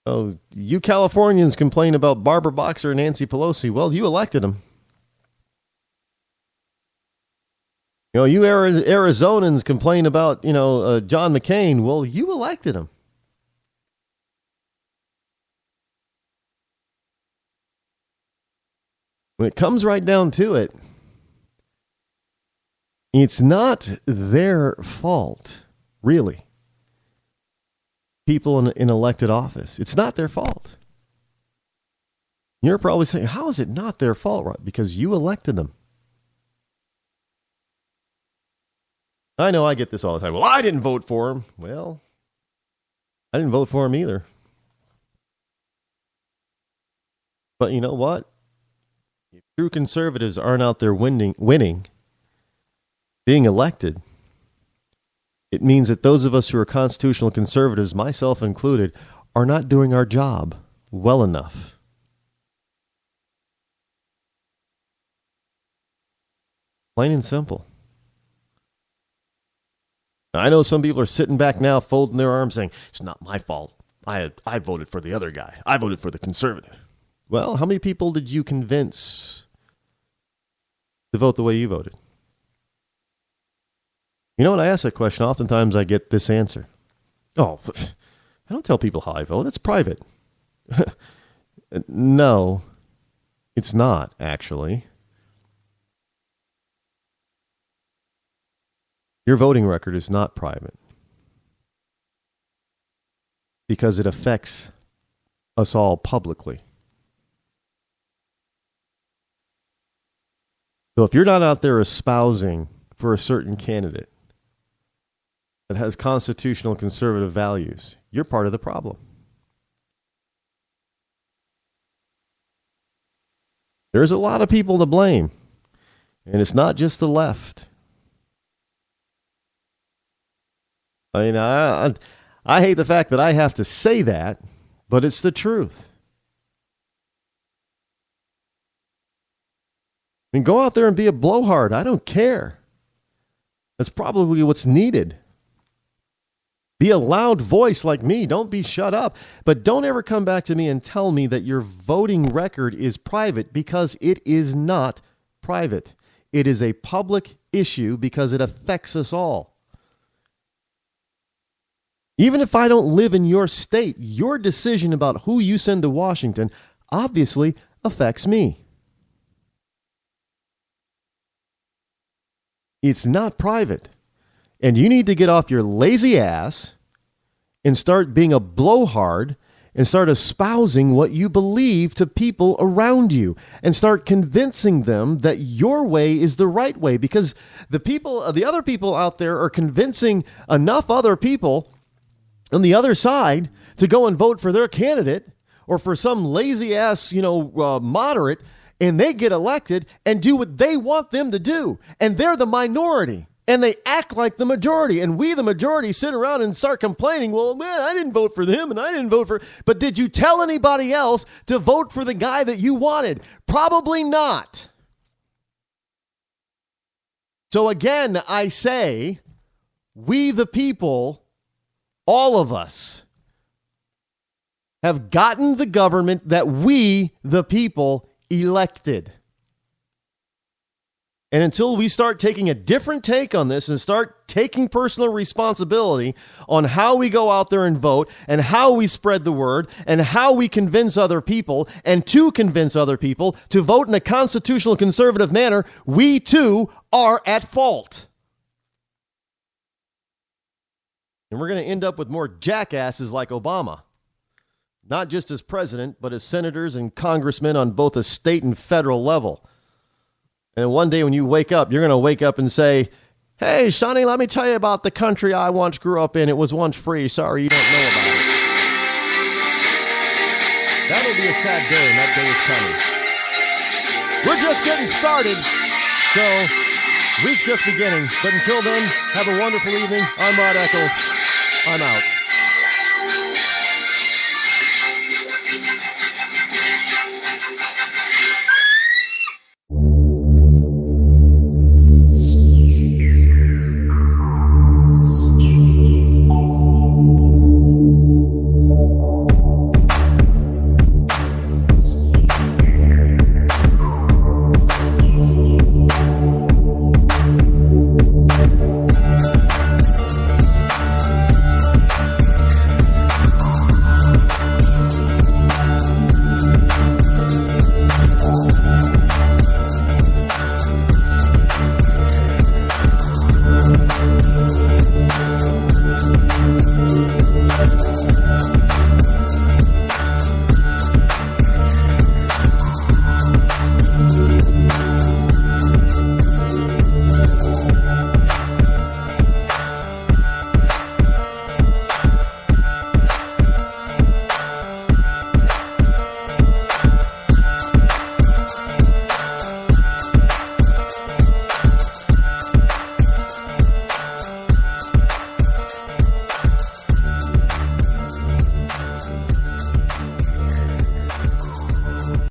Oh, you Californians complain about Barbara Boxer and Nancy Pelosi. Well, you elected them. You know, you Arizonans complain about, John McCain. Well, you elected him. When it comes right down to it, it's not their fault, really. People in elected office. It's not their fault. You're probably saying, how is it not their fault, right? Because you elected them. I know I get this all the time. Well, I didn't vote for him. Well, I didn't vote for him either. But you know what? If true conservatives aren't out there winning, being elected, it means that those of us who are constitutional conservatives, myself included, are not doing our job well enough. Plain and simple. Now, I know some people are sitting back now, folding their arms, saying, it's not my fault. I voted for the other guy. I voted for the conservative. Well, how many people did you convince to vote the way you voted? You know, when I ask that question, oftentimes I get this answer. Oh, I don't tell people how I vote. It's private. No, it's not, actually. Your voting record is not private because it affects us all publicly. So if you're not out there espousing for a certain candidate that has constitutional conservative values, you're part of the problem. There's a lot of people to blame, and it's not just the left. I mean, I hate the fact that I have to say that, but it's the truth. I mean, go out there and be a blowhard. I don't care. That's probably what's needed. Be a loud voice like me. Don't be shut up. But don't ever come back to me and tell me that your voting record is private, because it is not private. It is a public issue because it affects us all. Even if I don't live in your state, your decision about who you send to Washington obviously affects me. It's not private. And you need to get off your lazy ass and start being a blowhard and start espousing what you believe to people around you and start convincing them that your way is the right way, because the other people out there are convincing enough other people on the other side to go and vote for their candidate or for some lazy ass, moderate, and they get elected and do what they want them to do. And they're the minority. And they act like the majority. And we, the majority, sit around and start complaining, well, man, I didn't vote for them and I didn't vote for... But did you tell anybody else to vote for the guy that you wanted? Probably not. So again, I say, we the people, all of us, have gotten the government that we, the people, elected. And until we start taking a different take on this and start taking personal responsibility on how we go out there and vote and how we spread the word and how we convince other people and to convince other people to vote in a constitutional conservative manner, we too are at fault. And we're going to end up with more jackasses like Obama. Not just as president, but as senators and congressmen on both a state and federal level. And one day when you wake up, you're going to wake up and say, hey, Sonny, let me tell you about the country I once grew up in. It was once free. Sorry, you don't know about it. That'll be a sad day, and that day is coming. We're just getting started, so week's just beginning. But until then, have a wonderful evening. I'm Rod Eccles. I'm out.